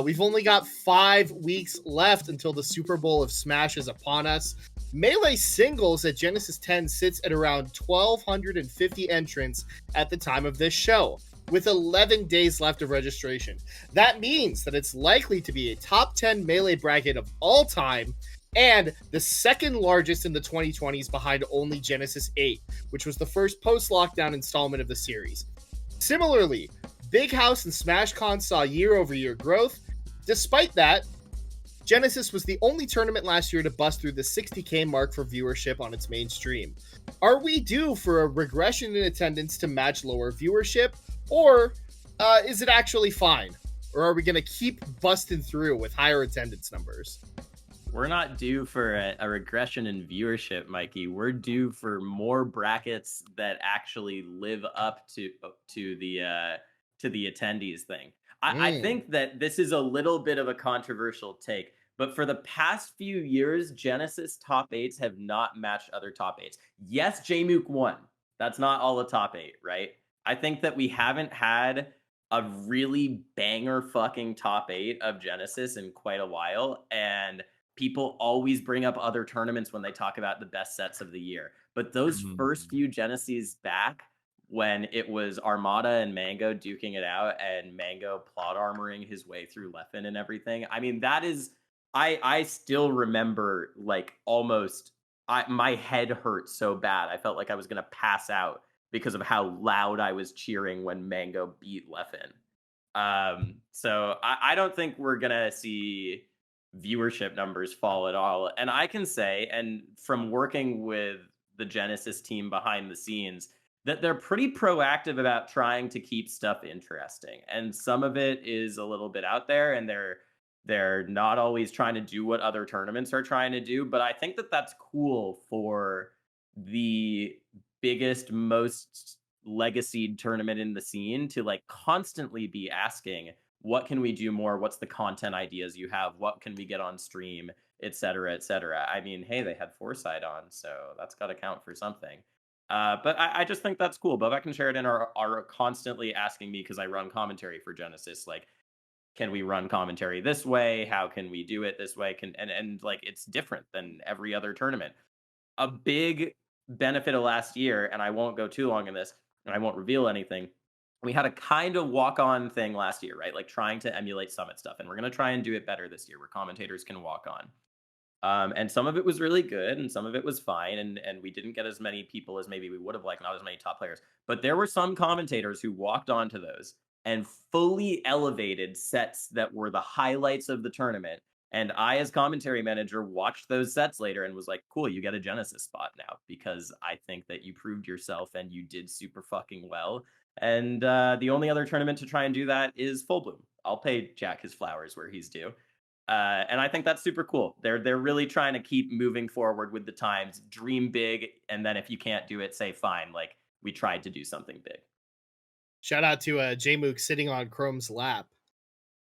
Speaker 2: We've only got 5 weeks left until the Super Bowl of Smash is upon us. Melee singles at Genesis 10 sits at around 1,250 entrants at the time of this show, with 11 days left of registration. That means that it's likely to be a top 10 Melee bracket of all time, and the second largest in the 2020s behind only Genesis 8, which was the first post-lockdown installment of the series. Similarly, Big House and SmashCon saw year-over-year growth. Despite that, Genesis was the only tournament last year to bust through the 60K mark for viewership on its main stream. Are we due for a regression in attendance to match lower viewership? Or is it actually fine? Or are we going to keep busting through with higher attendance numbers?
Speaker 5: We're not due for a regression in viewership, Mikey. We're due for more brackets that actually live up to the attendees thing. I think that this is a little bit of a controversial take, but for the past few years, Genesis top 8s have not matched other top 8s. Yes, Jmook won. That's not all the top 8, right? I think that we haven't had a really banger fucking top 8 of Genesis in quite a while, and people always bring up other tournaments when they talk about the best sets of the year. But those first few Genesis back, when it was Armada and Mango duking it out and Mango plot armoring his way through Leffen and everything, I mean, that is, I still remember, like, almost, my head hurt so bad. I felt like I was going to pass out because of how loud I was cheering when Mango beat Leffen. So I don't think we're going to see viewership numbers fall at all. And I can say, and from working with the Genesis team behind the scenes, that they're pretty proactive about trying to keep stuff interesting. And some of it is a little bit out there, and they're not always trying to do what other tournaments are trying to do. But I think that that's cool for the biggest, most legacied tournament in the scene to like constantly be asking, what can we do more? What's the content ideas you have? What can we get on stream, et cetera, et cetera? I mean, hey, they had Fourside on, so that's got to count for something. But I just think that's cool. Bobak and Sheridan are constantly asking me, because I run commentary for Genesis, like, can we run commentary this way? How can we do it this way? And like, it's different than every other tournament. A big benefit of last year, and I won't go too long in this, and I won't reveal anything, we had a kind of walk-on thing last year, right? Like trying to emulate Summit stuff. And we're going to try and do it better this year, where commentators can walk on. And some of it was really good, and some of it was fine. And we didn't get as many people as maybe we would have liked, not as many top players. But there were some commentators who walked onto those and fully elevated sets that were the highlights of the tournament. And I, as commentary manager, watched those sets later and was like, cool, you get a Genesis spot now, because I think that you proved yourself and you did super fucking well. And the only other tournament to try and do that is Full Bloom. I'll pay Jack his flowers where he's due. And I think that's super cool. They're really trying to keep moving forward with the times, dream big, and then if you can't do it, say fine, like we tried to do something big.
Speaker 2: Shout out to Jmook sitting on Chrome's lap.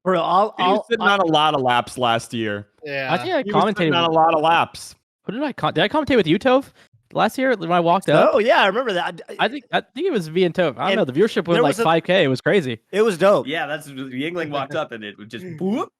Speaker 1: Bro, he was sitting on a lot of laps last year.
Speaker 2: Yeah,
Speaker 6: I think I
Speaker 1: He was sitting
Speaker 6: commentated
Speaker 1: on a lot of laps.
Speaker 6: Who did I commentate with you, Toph, last year when I walked up?
Speaker 4: Oh yeah, I remember that.
Speaker 6: I think it was V and Toph. I don't
Speaker 4: And
Speaker 6: know. The viewership was
Speaker 4: there
Speaker 6: like
Speaker 4: was
Speaker 6: 5K. It was crazy.
Speaker 4: It was dope.
Speaker 5: Yeah, that's Yingling walked up and it would just whoop.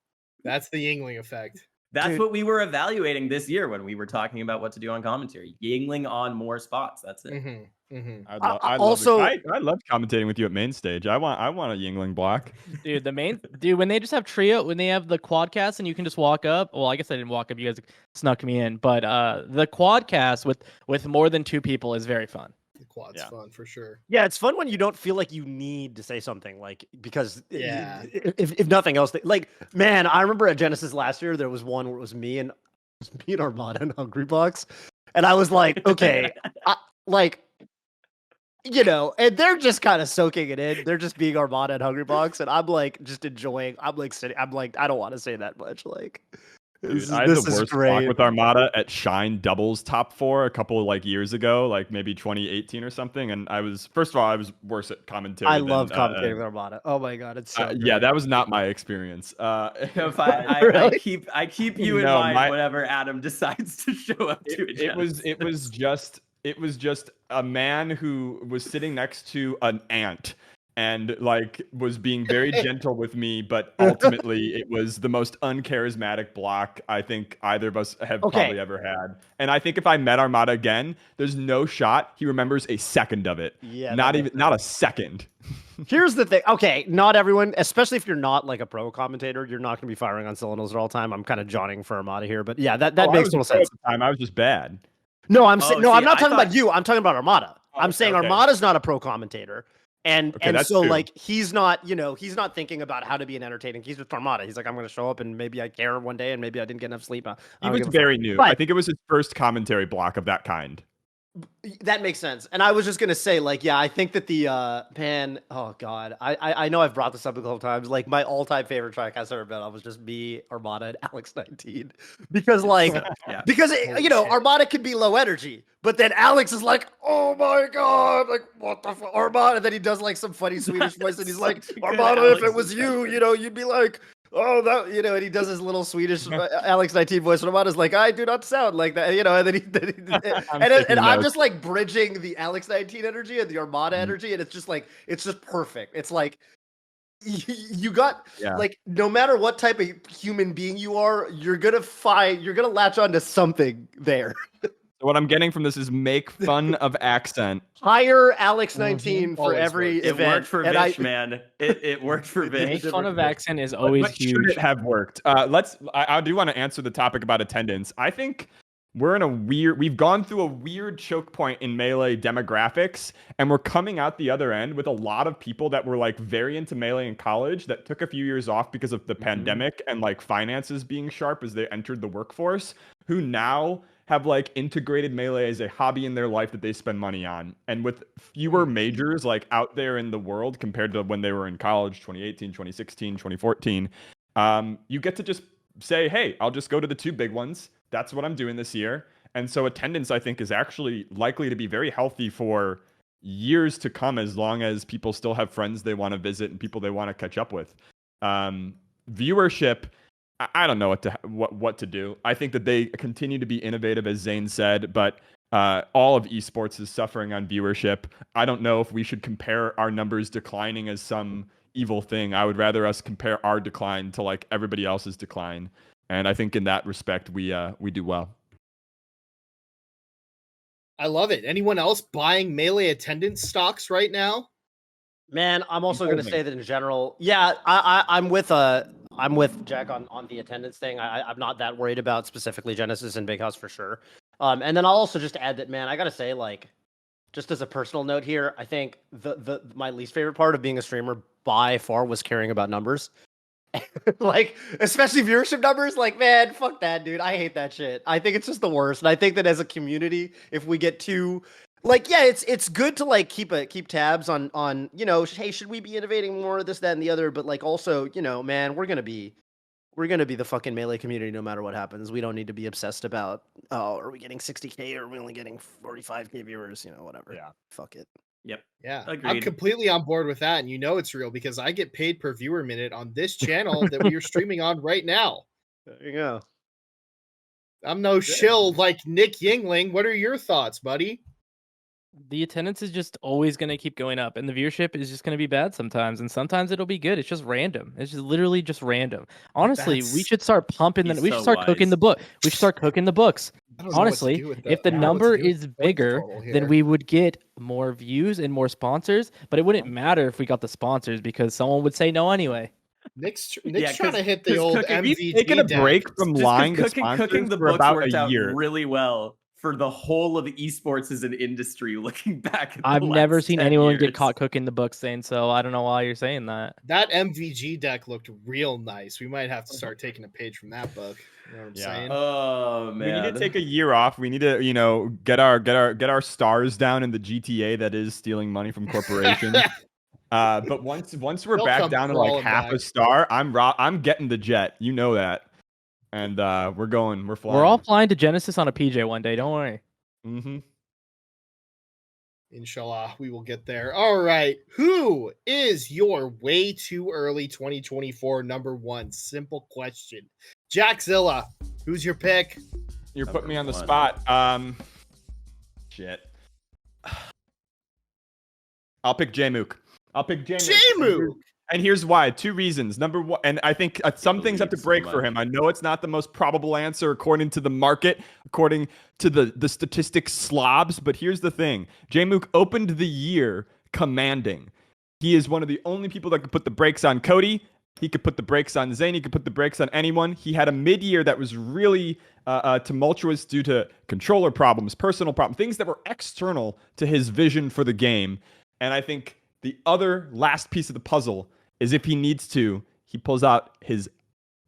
Speaker 2: that's the Yingling effect.
Speaker 5: That's
Speaker 4: Dude.
Speaker 5: what we were evaluating this year when we were talking about what to do on commentary. Yingling on more spots. That's it.
Speaker 2: Mm-hmm, mm-hmm.
Speaker 1: I loved commentating with you at main stage. I want a Yingling block.
Speaker 6: Dude, when they just have trio, when they have the quadcast and you can just walk up. Well, I guess I didn't walk up. You guys snuck me in, but the quadcast with more than 2 people is very fun.
Speaker 2: The quad's fun for sure.
Speaker 4: Yeah, it's fun when you don't feel like you need to say something, like, because
Speaker 2: Yeah.
Speaker 4: if nothing else, like, man, I remember at Genesis last year there was one where it was me and Armada and Hungry Box, and I was like, okay, like, you know, and they're just kind of soaking it in. They're just being Armada and Hungry Box, and I'm like just enjoying. I'm like sitting. I'm like, I don't want to say that much. Like,
Speaker 1: Dude, I had the worst block with Armada at Shine doubles top 4 a couple of like years ago, like maybe 2018 or something. And I was, first of all, I was worse at commentary.
Speaker 4: I love commentating with Armada. Oh my god, it's so
Speaker 1: yeah, that was not my experience.
Speaker 5: If
Speaker 4: Really?
Speaker 5: I keep you in mind whenever Adam decides to show up to it.
Speaker 1: It was just a man who was sitting next to an ant and like was being very gentle with me, but ultimately it was the most uncharismatic block I think either of us have probably ever had. And I think if I met Armada again, there's no shot he remembers a second of it.
Speaker 4: Yeah,
Speaker 1: not a second.
Speaker 4: Here's the thing. Okay, not everyone, especially if you're not like a pro commentator, you're not going to be firing on cylinders at all time. I'm kind of jawning for Armada here, but yeah, that makes total sense.
Speaker 1: At the time, I was just bad.
Speaker 4: No, I'm saying I'm not talking about you. I'm talking about Armada. I'm saying
Speaker 1: okay.
Speaker 4: Armada's not a pro commentator. And so
Speaker 1: true.
Speaker 4: like he's not thinking about how to be an entertaining. He's with Armada. He's like, I'm going to show up and maybe I care one day and maybe I didn't get enough sleep.
Speaker 1: He was very new.
Speaker 4: But
Speaker 1: I think it was his first commentary block of that kind.
Speaker 4: That makes sense. And I was just gonna say, like, yeah, I think that the man, oh god, I know I've brought this up a couple times. Like, my all-time favorite track I've ever been on was just me, Armada, and Alex 19. Because like
Speaker 5: Yeah.
Speaker 4: because you know, Armada can be low energy, but then Alex is like, oh my god, like what the fuck, Armada, and then he does like some funny Swedish voice, and he's like,
Speaker 5: Such a good
Speaker 4: Armada, if
Speaker 5: Alex
Speaker 4: it was you, you know, you'd be like, oh, that, you know, and he does his little Swedish Alex 19 voice, and Armada's like, I do not sound like that, you know, and then I'm just like bridging the Alex 19 energy and the Armada energy, and it's just perfect. It's like you got like, no matter what type of human being you are, you're gonna latch onto something there.
Speaker 1: What I'm getting from this is make fun of accent.
Speaker 4: Hire Alex 19 for
Speaker 2: Always
Speaker 4: every
Speaker 2: works.
Speaker 5: It
Speaker 4: event.
Speaker 5: worked for
Speaker 4: and
Speaker 5: Vish, man. It worked for
Speaker 6: Make
Speaker 5: Vish.
Speaker 6: fun of accent is always
Speaker 1: But should
Speaker 6: huge.
Speaker 1: it have worked? I do want to answer the topic about attendance. I think we've gone through a weird choke point in Melee demographics, and we're coming out the other end with a lot of people that were like very into Melee in college that took a few years off because of the pandemic and like finances being sharp as they entered the workforce, who now have like integrated Melee as a hobby in their life that they spend money on. And with fewer majors like out there in the world compared to when they were in college, 2018, 2016, 2014, you get to just say, hey, I'll just go to the two big ones. That's what I'm doing this year. And so attendance, I think, is actually likely to be very healthy for years to come, as long as people still have friends they want to visit and people they want to catch up with. Viewership, I don't know what to do. I think that they continue to be innovative, as Zane said, but all of esports is suffering on viewership. I don't know if we should compare our numbers declining as some evil thing. I would rather us compare our decline to like everybody else's decline. And I think in that respect, we do well.
Speaker 2: I love it. Anyone else buying Melee attendance stocks right now?
Speaker 4: Man, I'm also going to say that in general, yeah, I'm with Jack on the attendance thing. I'm not that worried about specifically Genesis and Big House for sure. And then I'll also just add that, man, I got to say, like, just as a personal note here, I think my least favorite part of being a streamer by far was caring about numbers. Like, especially viewership numbers. Like, man, fuck that, dude. I hate that shit. I think it's just the worst. And I think that as a community, if we get too, like, yeah, it's good to like keep tabs on, you know, hey, should we be innovating more, this, that, and the other? But like, also, you know, man, we're gonna be the fucking Melee community no matter what happens. We don't need to be obsessed about, oh, are we getting 60K or are we only getting 45K viewers? You know, whatever.
Speaker 1: Yeah.
Speaker 4: Fuck it.
Speaker 5: Yep.
Speaker 2: Yeah,
Speaker 5: Agreed.
Speaker 2: I'm completely on board with that, and you know it's real because I get paid per viewer minute on this channel that we are streaming on right now.
Speaker 4: There you go.
Speaker 2: I'm no shill like Nick Yingling. What are your thoughts, buddy?
Speaker 6: The attendance is just always going to keep going up, and the viewership is just going to be bad sometimes, and sometimes it'll be good. It's just random. It's just literally just random. Honestly, we should start pumping them. We should start cooking the book. We should start cooking the books. Honestly, if the number is bigger, then we would get more views and more sponsors, but it wouldn't matter if we got the sponsors because someone would say no anyway.
Speaker 2: Nick's trying to hit the old
Speaker 1: He's
Speaker 2: MVG
Speaker 1: taking a
Speaker 2: deck.
Speaker 1: break from lying to
Speaker 5: cooking
Speaker 1: sponsors
Speaker 5: the
Speaker 1: for
Speaker 5: books
Speaker 1: about
Speaker 5: worked
Speaker 1: a
Speaker 5: out
Speaker 1: year.
Speaker 5: really well for the whole of esports as an industry. Looking back, at
Speaker 6: I've
Speaker 5: the
Speaker 6: never
Speaker 5: last
Speaker 6: seen
Speaker 5: 10
Speaker 6: anyone
Speaker 5: years.
Speaker 6: get caught cooking the books, Zane, so I don't know why you're saying that.
Speaker 2: That MVG deck looked real nice. We might have to start taking a page from that book. You know what I'm saying?
Speaker 5: Oh man,
Speaker 1: We need to take a year off. We need to, you know, get our stars down in the GTA that is stealing money from corporations. But once we're
Speaker 2: They'll
Speaker 1: back
Speaker 2: come
Speaker 1: down to like
Speaker 2: crawling
Speaker 1: half
Speaker 2: back.
Speaker 1: a star, I'm getting the jet. You know that. And we're flying.
Speaker 6: We're all flying to Genesis on a PJ one day. Don't worry.
Speaker 1: Mm-hmm.
Speaker 2: Inshallah, we will get there. All right. Who is your way too early 2024 number one? Simple question. Jackzilla, who's your pick?
Speaker 1: You're putting me on the
Speaker 5: Number
Speaker 1: spot. Shit. I'll pick Jmook.
Speaker 2: Jmook!
Speaker 1: And here's why. Two reasons. Number one, and I think some things have to break for him. I know it's not the most probable answer according to the market, according to the statistics slobs, but here's the thing. Jmook opened the year commanding. He is one of the only people that could put the brakes on Cody. He could put the brakes on Zane. He could put the brakes on anyone. He had a mid-year that was really tumultuous due to controller problems, personal problems, things that were external to his vision for the game. And I think the other last piece of the puzzle is if he needs to, he pulls out his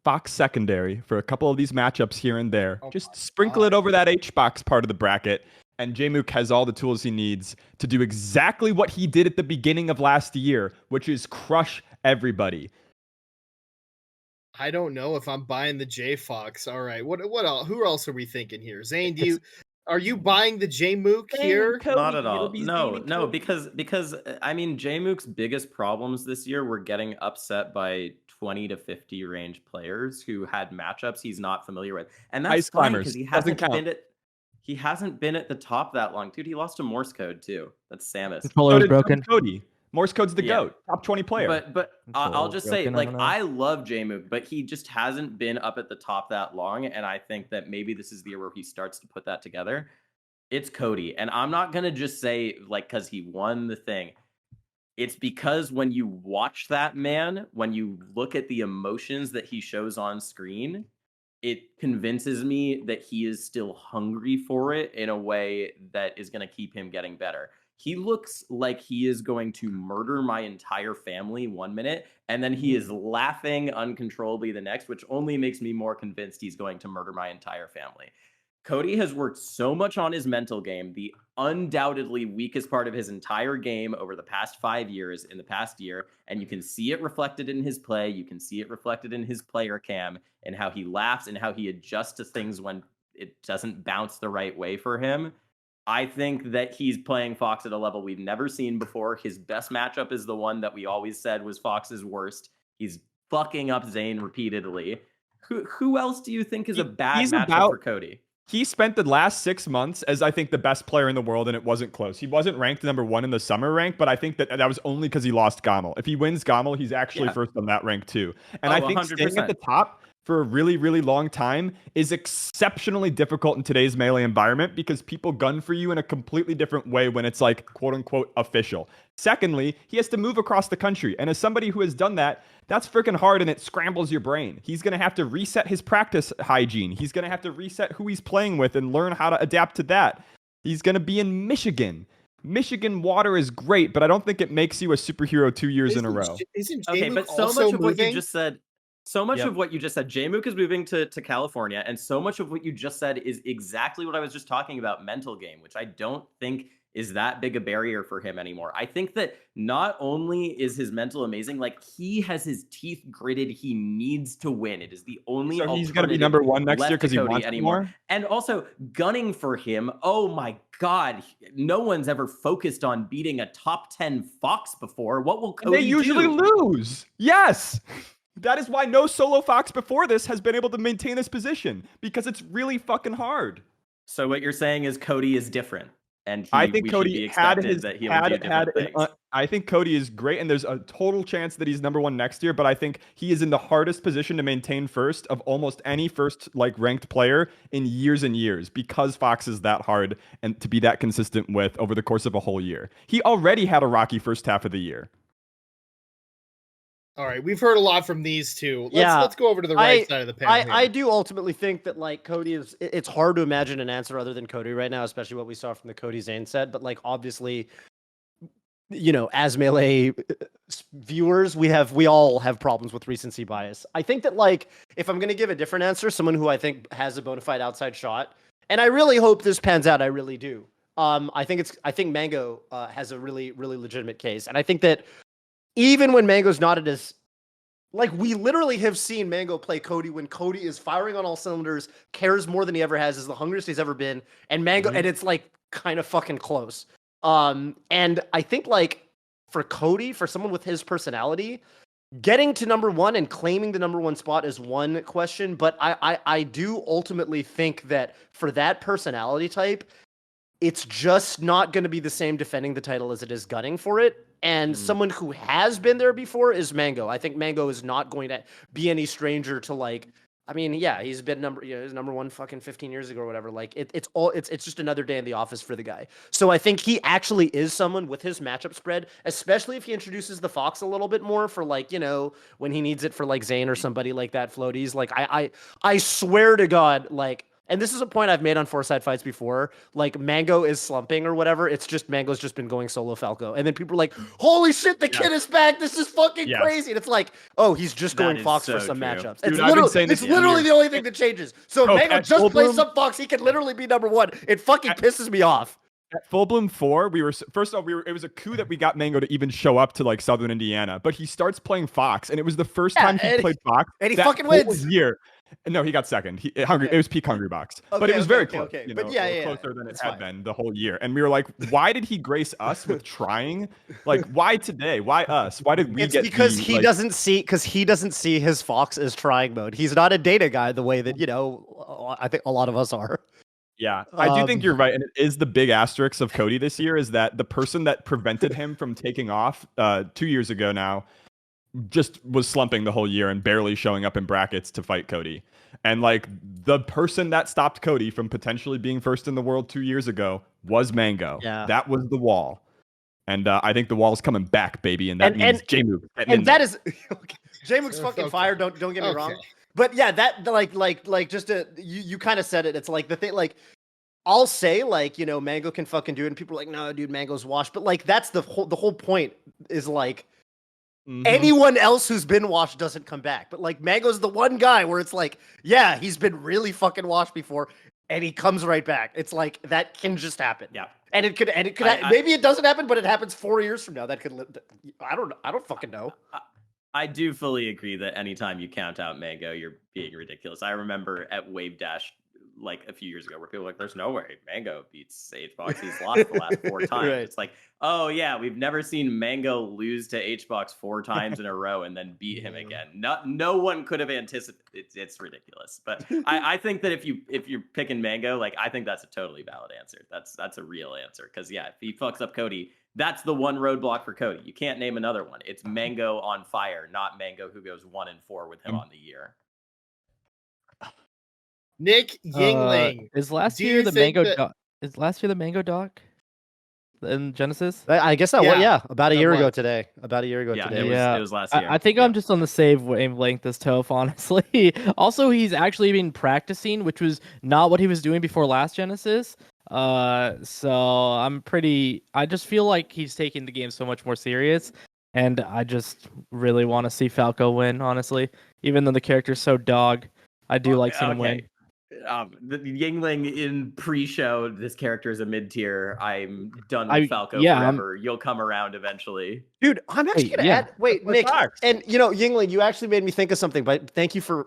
Speaker 1: Fox secondary for a couple of these matchups here and there. Just sprinkle it over that H-Box part of the bracket. And Jmook has all the tools he needs to do exactly what he did at the beginning of last year, which is crush everybody.
Speaker 2: I don't know if I'm buying the J Fox. All right, what else? Who else are we thinking here? Zane, are you buying the Jmook here?
Speaker 5: Cody, not at all. No, because I mean, Jmook's biggest problems this year were getting upset by 20 to 50 range players who had matchups he's not familiar with, and that's fine because he hasn't been at the top that long, dude. He lost to Morse code too. That's Samus.
Speaker 6: Controller was broken.
Speaker 1: Cody. Morse code's the GOAT, top 20 player.
Speaker 5: But I'll just say, like, I love Jmook, but he just hasn't been up at the top that long, and I think that maybe this is the year where he starts to put that together. It's Cody, and I'm not gonna just say like because he won the thing. It's because when you watch that man, when you look at the emotions that he shows on screen, it convinces me that he is still hungry for it in a way that is going to keep him getting better. He looks like he is going to murder my entire family 1 minute, and then he is laughing uncontrollably the next, which only makes me more convinced he's going to murder my entire family. Cody has worked so much on his mental game, the undoubtedly weakest part of his entire game over the past 5 years, in the past year, and you can see it reflected in his play, you can see it reflected in his player cam, and how he laughs and how he adjusts to things when it doesn't bounce the right way for him. I think that he's playing Fox at a level we've never seen before. His best matchup is the one that we always said was Fox's worst. He's fucking up Zane repeatedly. Who else do you think is a bad matchup for Cody?
Speaker 1: He spent the last 6 months as, I think, the best player in the world, and it wasn't close. He wasn't ranked number 1 in the summer rank, but I think that was only because he lost Gommel. If he wins Gommel, he's actually first on that rank too. And I think 100%. Staying at the top for a really, really long time is exceptionally difficult in today's Melee environment because people gun for you in a completely different way when it's like, quote unquote, official. Secondly, he has to move across the country. And as somebody who has done that, that's freaking hard and it scrambles your brain. He's going to have to reset his practice hygiene. He's going to have to reset who he's playing with and learn how to adapt to that. He's going to be in Michigan. Michigan water is great, but I don't think it makes you a superhero 2 years in a row.
Speaker 5: Okay, but so much of what you just said, of what you just said, Jmook is moving to California, and so much of what you just said is exactly what I was just talking about, mental game, which I don't think is that big a barrier for him anymore. I think that not only is his mental amazing, like he has his teeth gritted. He needs to win. It is the only. So he's going to be number 1 next year because he wants anymore. And also gunning for him. Oh my God! No one's ever focused on beating a top 10 Fox before. What will Cody do?
Speaker 1: They usually lose. Yes. That is why no solo Fox before this has been able to maintain this position because it's really fucking hard.
Speaker 5: So what you're saying is Cody is different. And
Speaker 1: I think Cody I think Cody is great, and there's a total chance that he's number 1 next year. But I think he is in the hardest position to maintain first of almost any first ranked player in years and years because Fox is that hard and to be that consistent with over the course of a whole year. He already had a rocky first half of the year.
Speaker 2: All right, we've heard a lot from these two. Let's go over to the right side of the panel.
Speaker 4: I do ultimately think that Cody is. It's hard to imagine an answer other than Cody right now, especially what we saw from the Cody Zane set. But obviously, as Melee viewers, we all have problems with recency bias. I think that if I'm gonna give a different answer, someone who I think has a bona fide outside shot, and I really hope this pans out. I really do. I think Mango has a really, really legitimate case, and I think that. Even when Mango's not as we literally have seen Mango play Cody when Cody is firing on all cylinders, cares more than he ever has, is the hungriest he's ever been, and Mango and it's kind of fucking close. And I think for Cody, for someone with his personality, getting to number 1 and claiming the number 1 spot is one question, but I do ultimately think that for that personality type, it's just not going to be the same defending the title as it is gunning for it. And someone who has been there before is Mango. I think Mango is not going to be any stranger to he's been number 1 fucking 15 years ago or whatever. It's just another day in the office for the guy. So I think he actually is someone with his matchup spread, especially if he introduces the Fox a little bit more for when he needs it for Zane or somebody like that floaties. I swear to God, and this is a point I've made on Fourside Fights before, like Mango is slumping or whatever. It's just Mango's just been going solo Falco. And then people are like, holy shit, the kid is back. This is fucking crazy. And it's like, oh, he's just going Fox for some matchups.
Speaker 1: Dude,
Speaker 4: It's literally the only thing that changes. So if Mango just plays some Fox, he can literally be number one. It fucking pisses me off.
Speaker 1: At Full Bloom 4, it was a coup that we got Mango to even show up to like Southern Indiana, but he starts playing Fox, and it was the first time he played Fox.
Speaker 4: And he fucking wins.
Speaker 1: Year. No, he got second. It was peak Hungry Box, but it was very close.
Speaker 4: Okay.
Speaker 1: You
Speaker 4: But
Speaker 1: know, closer than it had been the whole year. And we were like, why did he grace us with trying? Like, why today? Why us? Why did we
Speaker 4: it's
Speaker 1: get?
Speaker 4: Because he doesn't see his Fox as trying mode. He's not a data guy the way that I think a lot of us are.
Speaker 1: Yeah, I do think you're right, and it is the big asterisk of Cody this year is that the person that prevented him from taking off 2 years ago now just was slumping the whole year and barely showing up in brackets to fight Cody. And like the person that stopped Cody from potentially being first in the world 2 years ago was Mango.
Speaker 4: Yeah.
Speaker 1: That was the wall. And I think the wall is coming back, baby, and that means J-Moog.
Speaker 4: And that is J-Moog's fucking fire. Don't get me wrong. But yeah, that like just you kind of said it. It's like the thing, like I'll say like, Mango can fucking do it, and people are like, no, dude, Mango's washed. But like that's the whole point is like anyone else who's been washed doesn't come back. But like Mango's the one guy where it's like, yeah, he's been really fucking washed before, and he comes right back. It's like that can just happen.
Speaker 5: Yeah.
Speaker 4: And it could maybe it doesn't happen, but it happens 4 years from now. That could I don't fucking know.
Speaker 5: I do fully agree that anytime you count out Mango, you're being ridiculous. I remember at Wave Dash like a few years ago where people were like, there's no way Mango beats HBox. He's lost the last 4 times.
Speaker 4: Right.
Speaker 5: It's like, oh yeah, we've never seen Mango lose to HBox 4 times in a row and then beat him again. No one could have anticipated. It's ridiculous. But I think that if you're picking Mango, like I think that's a totally valid answer. That's a real answer. Because yeah, if he fucks up Cody, that's the one roadblock for Cody. You can't name another one. It's Mango on fire, not Mango who goes 1-4 with him on the year.
Speaker 2: Nick Yingling.
Speaker 6: Is last year the Mango doc in Genesis?
Speaker 4: I guess that was about a year ago today. About a year ago today.
Speaker 5: It was last year.
Speaker 6: I think I'm just on the same wavelength as Toph, honestly. Also, he's actually been practicing, which was not what he was doing before last Genesis. So I just feel like he's taking the game so much more serious, and I just really want to see Falco win, honestly. Even though the character's so dog, I do like seeing him win.
Speaker 5: The Yingling in pre-show, this character is a mid-tier. I'm done with Falco forever. You'll come around eventually.
Speaker 4: Dude, I'm actually going to add... Wait, Nick, and Yingling, you actually made me think of something, but thank you for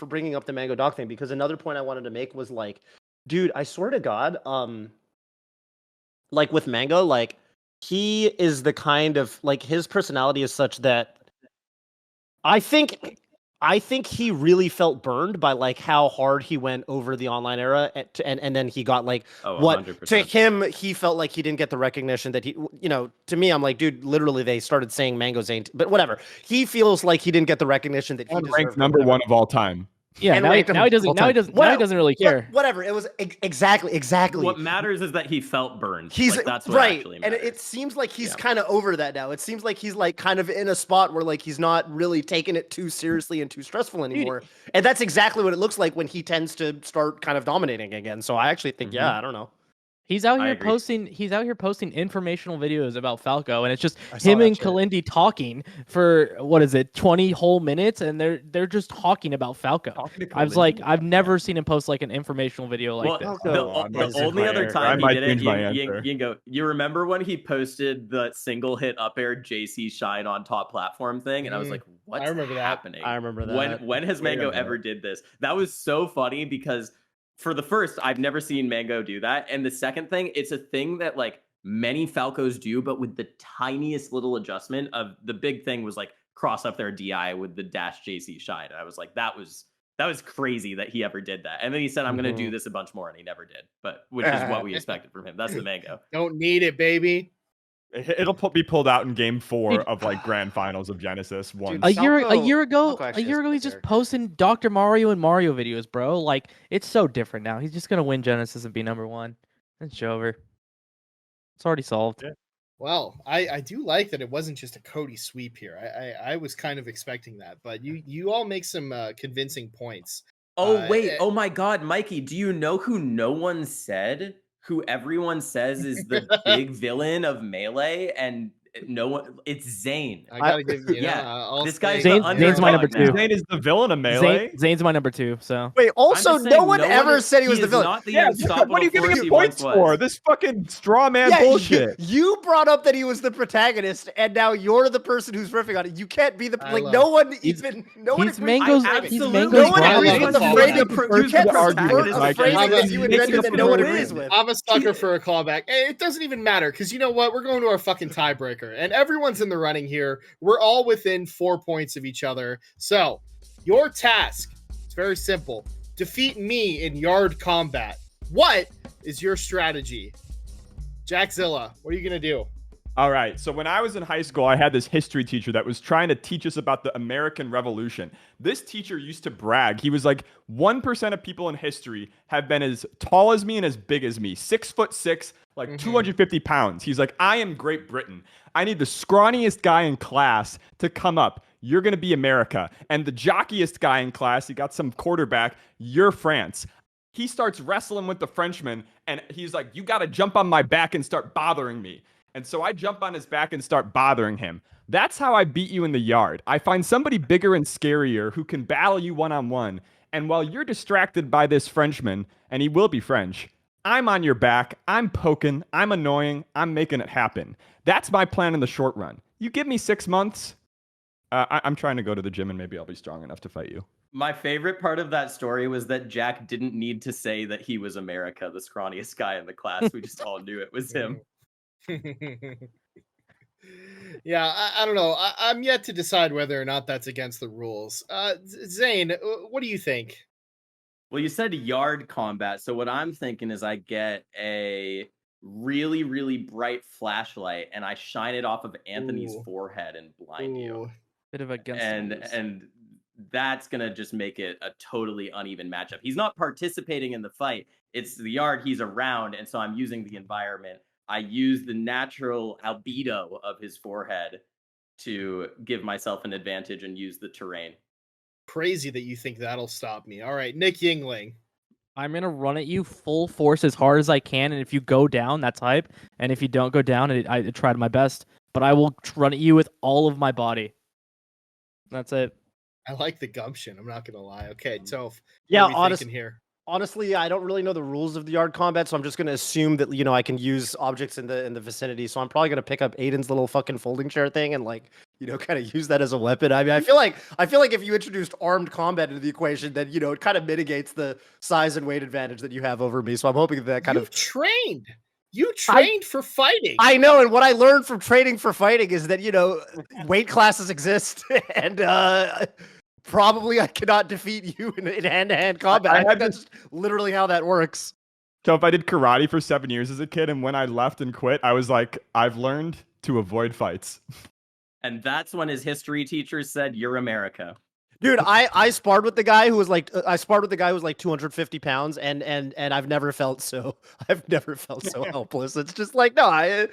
Speaker 4: bringing up the Mango Dog thing, because another point I wanted to make was like, dude, I swear to God, like with Mango, like he is the kind of, like his personality is such that I think he really felt burned by like how hard he went over the online era, and then he got like 100%. To him, he felt like he didn't get the recognition that he, to me, I'm like, dude, literally they started saying Mango's ain't, but whatever. He feels like he didn't get the recognition that he deserved.
Speaker 1: Ranked number 1 of all time.
Speaker 6: Yeah, now he doesn't really care.
Speaker 4: Whatever. It was exactly.
Speaker 5: What matters is that he felt burned. That's what
Speaker 4: right,
Speaker 5: actually matters.
Speaker 4: And it seems like he's kind of over that now. It seems like he's like kind of in a spot where like he's not really taking it too seriously and too stressful anymore. And that's exactly what it looks like when he tends to start kind of dominating again. So I actually think, I don't know.
Speaker 6: He's out here posting informational videos about Falco, and it's just him and Kalindi talking for 20 whole minutes, and they're just talking about Falco. I was like, I've never seen him post like an informational video like this.
Speaker 5: The only other time he did it, Yingo, you remember when he posted the single hit up air JC Shine on top platform thing, and I was like, what's happening?
Speaker 4: I remember that.
Speaker 5: When has Mango ever did this? That was so funny because for the first, I've never seen Mango do that. And the second thing, it's a thing that like many Falcos do, but with the tiniest little adjustment of the big thing was like cross up their DI with the dash JC Shine. And I was like, that was crazy that he ever did that. And then he said, I'm going to do this a bunch more. And he never did, which is what we expected from him. That's the Mango.
Speaker 2: Don't need it, baby.
Speaker 1: It'll be pulled out in game 4 of like grand finals of Genesis.
Speaker 6: A year ago, he's just posting Dr. Mario and Mario videos, bro. Like it's so different now. He's just gonna win Genesis and be number 1. It's over. It's already solved.
Speaker 1: Yeah.
Speaker 2: Well, I do like that it wasn't just a Cody sweep here. I was kind of expecting that, but you all make some convincing points.
Speaker 5: Oh, wait. Oh, my God. Mikey, do you know who no one said? Who everyone says is the big villain of Melee? And no one... It's Zane.
Speaker 2: I gotta give you.
Speaker 5: Yeah,
Speaker 2: I'll
Speaker 5: this
Speaker 2: say-
Speaker 5: guy's
Speaker 6: Zane's
Speaker 5: the
Speaker 6: my number
Speaker 5: underdog
Speaker 6: two.
Speaker 5: now.
Speaker 1: Zane is the villain of Melee.
Speaker 6: Zane's my number 2. So
Speaker 4: Wait, also,
Speaker 5: I'm just
Speaker 4: no
Speaker 5: saying,
Speaker 4: one ever said he was the
Speaker 5: is
Speaker 4: villain.
Speaker 5: not the
Speaker 1: Yeah,
Speaker 5: unstoppable
Speaker 1: what are you giving
Speaker 5: force
Speaker 1: him
Speaker 5: he
Speaker 1: points
Speaker 5: once
Speaker 1: for?
Speaker 5: was.
Speaker 1: This fucking straw man
Speaker 4: Yeah,
Speaker 1: bullshit.
Speaker 4: You brought up that he was the protagonist, and now you're the person who's riffing on it. You can't be the
Speaker 2: I
Speaker 4: like.
Speaker 2: love-
Speaker 4: No one
Speaker 6: He's-
Speaker 4: even. No one
Speaker 6: he's
Speaker 4: agrees.
Speaker 6: Mango's-
Speaker 5: I
Speaker 6: he's
Speaker 5: absolutely
Speaker 6: Mango's
Speaker 4: No one
Speaker 6: brother.
Speaker 4: agrees with the
Speaker 2: Follow
Speaker 4: phrasing.
Speaker 2: that.
Speaker 4: You can't
Speaker 1: argue with
Speaker 4: the
Speaker 1: Mike.
Speaker 4: phrasing
Speaker 2: I'm
Speaker 4: that you
Speaker 2: making
Speaker 4: invented
Speaker 2: up
Speaker 4: that
Speaker 2: for
Speaker 4: no one
Speaker 2: the
Speaker 4: agrees
Speaker 5: win.
Speaker 4: with.
Speaker 2: I'm a sucker for a callback. Hey, it doesn't even matter because you know what? We're going to our fucking tiebreaker, and everyone's in the running here. We're all within 4 points of each other. So, your task is very simple: defeat me in yard combat. What is your strategy, Jackzilla? What are you gonna do?
Speaker 1: All right. So when I was in high school, I had this history teacher that was trying to teach us about the American Revolution. This teacher used to brag. He was like, 1% of people in history have been as tall as me and as big as me. 6'6", like 250 pounds. He's like, I am Great Britain. I need the scrawniest guy in class to come up. You're going to be America. And the jockiest guy in class, he got some quarterback, you're France. He starts wrestling with the Frenchman, and he's like, you got to jump on my back and start bothering me. And so I jump on his back and start bothering him. That's how I beat you in the yard. I find somebody bigger and scarier who can battle you one-on-one. And while you're distracted by this Frenchman, and he will be French, I'm on your back, I'm poking, I'm annoying, I'm making it happen. That's my plan in the short run. You give me 6 months, I'm trying to go to the gym and maybe I'll be strong enough to fight you.
Speaker 5: My favorite part of that story was that Jack didn't need to say that he was America, the scrawniest guy in the class. We just all knew it was him.
Speaker 2: Yeah, I don't know. I'm yet to decide whether or not that's against the rules. Zane, what do you think?
Speaker 5: Well, you said yard combat. So what I'm thinking is I get a really, really bright flashlight and I shine it off of Anthony's
Speaker 2: Ooh.
Speaker 5: forehead and blind you.
Speaker 2: Ooh.
Speaker 6: bit of against the rules.
Speaker 5: And that's gonna just make it a totally uneven matchup. He's not participating in the fight. It's the yard he's around, and so I'm using the environment. I use the natural albedo of his forehead to give myself an advantage and use the terrain.
Speaker 2: Crazy that you think that'll stop me. All right, Nick Yingling.
Speaker 6: I'm gonna run at you full force as hard as I can, and if you go down, that's hype. And if you don't go down, I tried my best. But I will run at you with all of my body. That's it.
Speaker 2: I like the gumption. I'm not gonna lie. Okay, Toph.
Speaker 4: Yeah,
Speaker 2: what are we thinking here?
Speaker 4: Honestly, I don't really know the rules of the yard combat, so I'm just gonna assume that I can use objects in the vicinity. So I'm probably gonna pick up Aiden's little fucking folding chair thing and kind of use that as a weapon. I mean, I feel like if you introduced armed combat into the equation, then it kind of mitigates the size and weight advantage that you have over me. So I'm hoping that kind
Speaker 2: You
Speaker 4: of
Speaker 2: trained. You trained for fighting.
Speaker 4: I know, and what I learned from training for fighting is that weight classes exist, and probably I cannot defeat you in hand-to-hand combat. I think that's literally how that works.
Speaker 1: So if I did karate for 7 years as a kid, and when I left and quit, I was like, I've learned to avoid fights.
Speaker 5: And that's when his history teacher said, "You're America."
Speaker 4: Dude, I sparred with the guy who was like 250 pounds, and I've never felt so helpless. It's just like, no,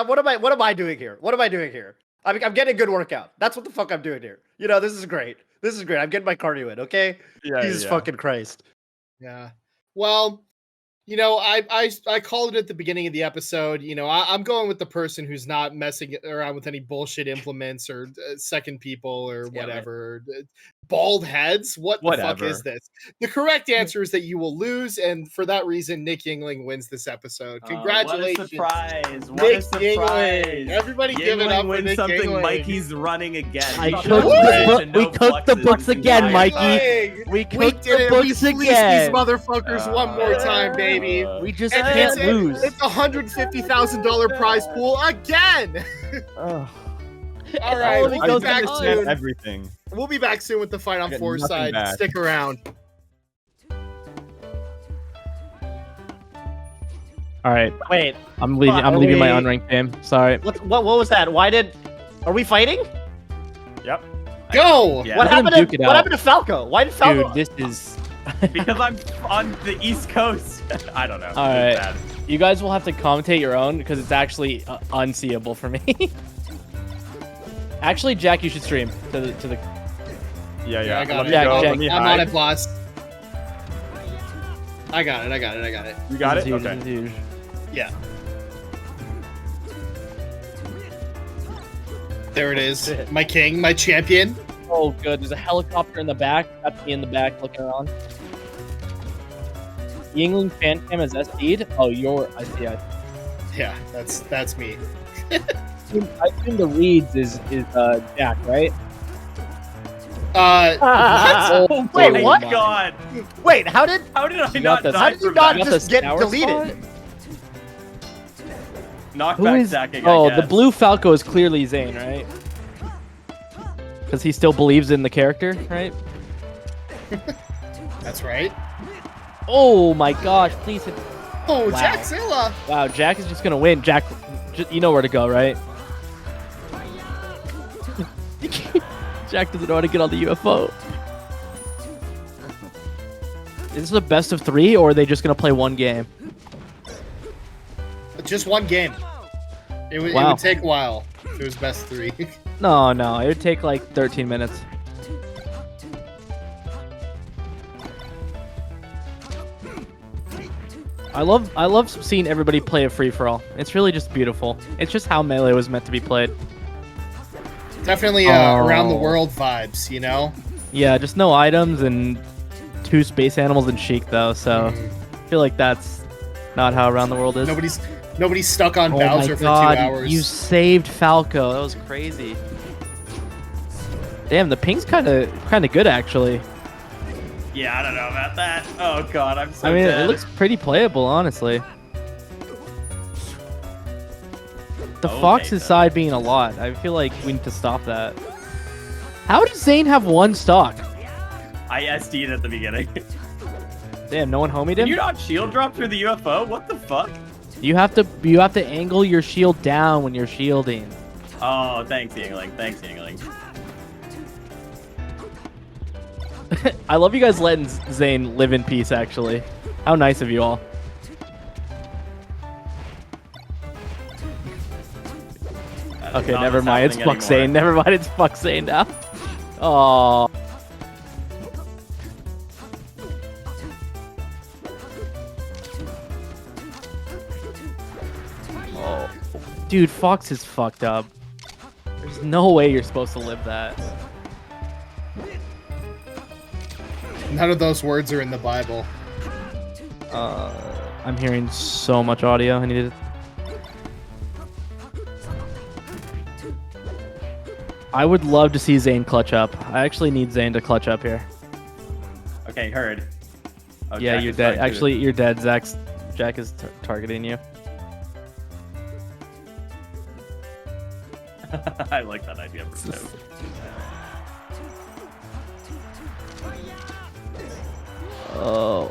Speaker 4: what am I doing here? What am I doing here? I'm getting a good workout. That's what the fuck I'm doing here. This is great. This is great. I'm getting my cardio in. Okay.
Speaker 1: Yeah,
Speaker 4: Jesus fucking Christ.
Speaker 2: Yeah. Well, I called it at the beginning of the episode. I'm going with the person who's not messing around with any bullshit implements or second people or whatever. Bald heads? What the fuck is this? The correct answer is that you will lose, and for that reason, Nick Yingling wins this episode. Congratulations.
Speaker 5: What a surprise. What
Speaker 2: Nick
Speaker 5: a surprise.
Speaker 2: Yingling. Everybody give it up for
Speaker 5: wins
Speaker 2: Nick
Speaker 5: something.
Speaker 2: Yingling.
Speaker 5: Mikey's running again.
Speaker 6: We
Speaker 5: Not
Speaker 6: cooked
Speaker 5: much
Speaker 6: we cooked the books again, Mikey. We cooked the books
Speaker 2: We fleeced
Speaker 6: again.
Speaker 2: these motherfuckers one more time, baby.
Speaker 6: We just
Speaker 2: And
Speaker 6: can't lose.
Speaker 2: It's a $150,000 prize pool again. All right,
Speaker 6: Oh,
Speaker 2: we'll
Speaker 6: it
Speaker 2: be
Speaker 6: goes
Speaker 2: back
Speaker 6: back
Speaker 2: soon.
Speaker 1: Everything.
Speaker 2: We'll be back soon with the fight on
Speaker 1: Get nothing
Speaker 2: Fourside.
Speaker 1: back.
Speaker 2: Stick around.
Speaker 6: All right,
Speaker 4: Wait,
Speaker 6: I'm leaving.
Speaker 4: Fuck,
Speaker 6: I'm
Speaker 4: are
Speaker 6: leaving my
Speaker 4: we-
Speaker 6: unranked game. Sorry.
Speaker 4: what was that? Are we fighting?
Speaker 1: Yep.
Speaker 2: Go.
Speaker 5: Yeah.
Speaker 4: What
Speaker 6: Let him
Speaker 4: happened
Speaker 6: duke it
Speaker 4: to
Speaker 6: out.
Speaker 4: Falco? Why did Falco?
Speaker 6: Dude, this is.
Speaker 5: Because I'm on the East Coast. I don't know.
Speaker 6: All right.
Speaker 5: It's bad.
Speaker 6: You guys will have to commentate your own because it's actually unseeable for me. Actually, Jack, you should stream to the.
Speaker 1: Yeah.
Speaker 2: I got
Speaker 1: Let
Speaker 2: it.
Speaker 1: me go.
Speaker 6: Jack,
Speaker 1: Let me
Speaker 2: I'm on
Speaker 1: hide.
Speaker 2: it, boss. I got it.
Speaker 1: You got
Speaker 6: This
Speaker 1: it?
Speaker 6: is huge,
Speaker 1: Okay.
Speaker 6: this is huge.
Speaker 2: Yeah. There it is. My king, my champion.
Speaker 6: Oh, good. There's a helicopter in the back. That's me in the back looking around. Yingling fan cam is SD'd. Oh, I see.
Speaker 2: Yeah, that's me.
Speaker 6: I assume the reads is Jack, right?
Speaker 2: Oh,
Speaker 4: Wait,
Speaker 5: my
Speaker 4: what?
Speaker 5: God.
Speaker 4: Wait, how did
Speaker 5: How did I
Speaker 6: You
Speaker 5: not
Speaker 6: got this.
Speaker 5: die
Speaker 4: how did you
Speaker 5: from
Speaker 4: not
Speaker 5: that?
Speaker 4: just get
Speaker 6: Scour
Speaker 4: deleted?
Speaker 6: spot?
Speaker 5: Knockback
Speaker 6: Who is?
Speaker 5: sacking,
Speaker 6: Oh,
Speaker 5: I
Speaker 6: the
Speaker 5: guess.
Speaker 6: blue Falco is clearly Zane, right? Because he still believes in the character, right?
Speaker 2: that's right.
Speaker 6: Oh my gosh! Please,
Speaker 2: Oh,
Speaker 6: Wow.
Speaker 2: Jackzilla.
Speaker 6: wow! Jack is just gonna win. Jack, you know where to go, right? Jack doesn't know how to get on the UFO. Is this a best of 3, or are they just gonna play one game?
Speaker 2: Just one game. It would
Speaker 6: Wow.
Speaker 2: take a while if it was best 3.
Speaker 6: No, it would take like 13 minutes. I love seeing everybody play a free for all. It's really just beautiful. It's just how Melee was meant to be played.
Speaker 2: Definitely around the world vibes, you know?
Speaker 6: Yeah, just no items and 2 space animals and Sheik though. So I feel like that's not how around the world is.
Speaker 2: Nobody's stuck on
Speaker 6: Oh
Speaker 2: Bowser
Speaker 6: my
Speaker 2: for
Speaker 6: God,
Speaker 2: 2 hours.
Speaker 6: you saved Falco. That was crazy. Damn, the ping's kind of good actually.
Speaker 5: Yeah, I don't know about that. Oh God, I'm so
Speaker 6: I mean,
Speaker 5: dead.
Speaker 6: it looks pretty playable, honestly. The
Speaker 5: Okay,
Speaker 6: Fox's
Speaker 5: then.
Speaker 6: side being a lot. I feel like we need to stop that. How does Zane have 1 stock?
Speaker 5: I SD'd at the beginning.
Speaker 6: Damn, no one homied
Speaker 5: Can
Speaker 6: him.
Speaker 5: you not shield drop through the UFO? What the fuck?
Speaker 6: You have to angle your shield down when you're shielding.
Speaker 5: Oh, thanks, Yingling. Thanks, Yingling.
Speaker 6: I love you guys letting Zane live in peace. Actually, how nice of you all.
Speaker 5: That is
Speaker 6: Okay,
Speaker 5: not
Speaker 6: never
Speaker 5: what's
Speaker 6: mind. It's
Speaker 5: happening
Speaker 6: fuck Zane.
Speaker 5: anymore.
Speaker 6: Never mind. It's fuck Zane now. Oh. Oh. Dude, Fox is fucked up. There's no way you're supposed to live that.
Speaker 2: None of those words are in the Bible.
Speaker 6: I'm hearing so much audio. I need to. I would love to see Zane clutch up. I actually need Zane to clutch up here.
Speaker 5: Okay, heard. Oh,
Speaker 6: Yeah,
Speaker 5: Jack
Speaker 6: you're
Speaker 5: is
Speaker 6: dead.
Speaker 5: targeted.
Speaker 6: Actually, you're dead. Jack is targeting you.
Speaker 5: I like that idea. For Toph.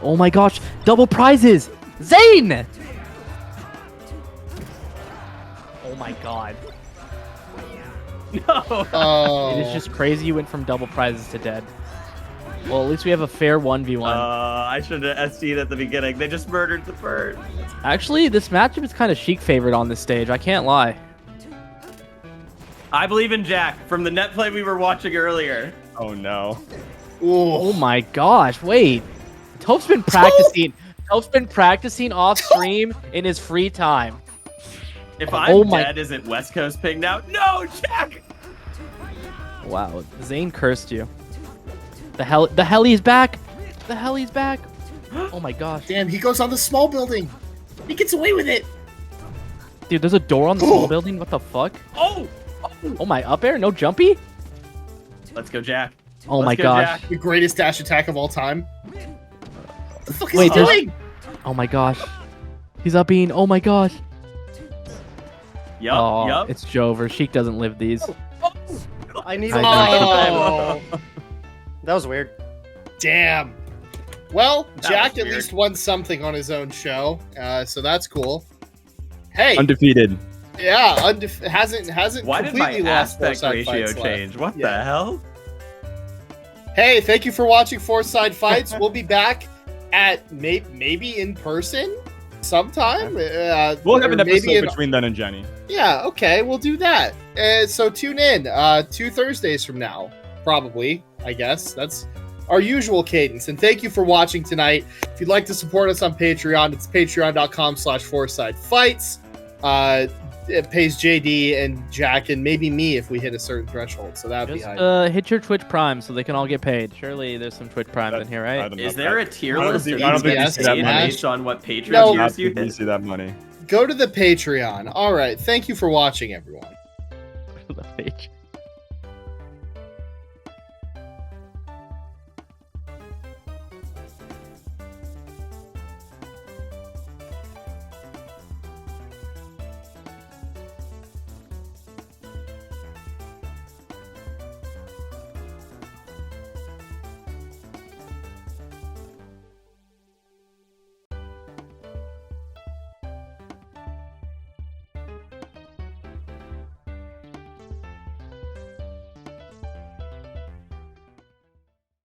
Speaker 6: Oh my gosh! Double prizes! Zane! Oh my god.
Speaker 5: No.
Speaker 2: Oh.
Speaker 6: It is just crazy you went from double prizes to dead. Well, at least we have a fair 1v1.
Speaker 5: I should have SD'd at the beginning. They just murdered the bird.
Speaker 6: Actually, this matchup is kind of Sheik favored on this stage. I can't lie.
Speaker 5: I believe in Jack from the net play we were watching earlier.
Speaker 1: Oh no.
Speaker 6: Oh my gosh, wait. Toph's been practicing. Toph's been practicing off stream in his free time.
Speaker 5: If I'm
Speaker 6: Oh my-
Speaker 5: dead, is it West Coast pinged out? No, Jack!
Speaker 6: Wow, Zane cursed you. The heli's back. The heli's back. Oh my gosh.
Speaker 2: Damn, he goes on the small building. He gets away with it.
Speaker 6: Dude, there's a door on the small building. What the fuck?
Speaker 5: Oh!
Speaker 6: Oh my, up air? No jumpy?
Speaker 5: Let's go, Jack.
Speaker 6: Oh
Speaker 5: Let's
Speaker 6: my
Speaker 5: go,
Speaker 6: gosh.
Speaker 5: Jack.
Speaker 2: The greatest dash attack of all time. What the fuck is
Speaker 6: Wait,
Speaker 2: he doing?
Speaker 6: Oh my gosh. He's up being. Oh my gosh.
Speaker 5: Yup,
Speaker 6: Oh,
Speaker 5: yup.
Speaker 6: it's Jover. Sheik doesn't live these.
Speaker 4: I need
Speaker 6: I
Speaker 4: to
Speaker 2: Oh,
Speaker 4: That was weird.
Speaker 2: damn. Well,
Speaker 5: That
Speaker 2: Jack
Speaker 5: was
Speaker 2: at
Speaker 5: weird.
Speaker 2: least won something on his own show, so that's cool. Hey,
Speaker 1: Undefeated.
Speaker 2: yeah, hasn't
Speaker 5: Why did my
Speaker 2: completely lost
Speaker 5: aspect
Speaker 2: Fourside
Speaker 5: ratio
Speaker 2: Fights left.
Speaker 5: change? What
Speaker 2: Yeah.
Speaker 5: the hell?
Speaker 2: Hey, thank you for watching Fourside Fights. We'll be back at maybe in person sometime.
Speaker 1: We'll have
Speaker 2: or
Speaker 1: an episode
Speaker 2: maybe in-
Speaker 1: between then and Jenny.
Speaker 2: Yeah, okay, we'll do that. So tune in 2 Thursdays from now, probably. I guess. That's our usual cadence. And thank you for watching tonight. If you'd like to support us on Patreon, it's patreon.com/Fourside Fights. It pays JD and Jack and maybe me if we hit a certain threshold. So that'd be high.
Speaker 6: Hit your Twitch Prime so they can all get paid. Surely there's some Twitch Primes in here, right?
Speaker 5: Is there a tier
Speaker 1: I don't
Speaker 5: list?
Speaker 1: think-
Speaker 5: of
Speaker 1: I don't think
Speaker 5: these
Speaker 1: you see that
Speaker 5: paid
Speaker 1: money.
Speaker 5: based on what Patreon
Speaker 2: No.
Speaker 5: tiers you
Speaker 1: You
Speaker 5: hit?
Speaker 1: see that money.
Speaker 2: Go to the Patreon. All right. Thank you for watching, everyone.
Speaker 6: The page.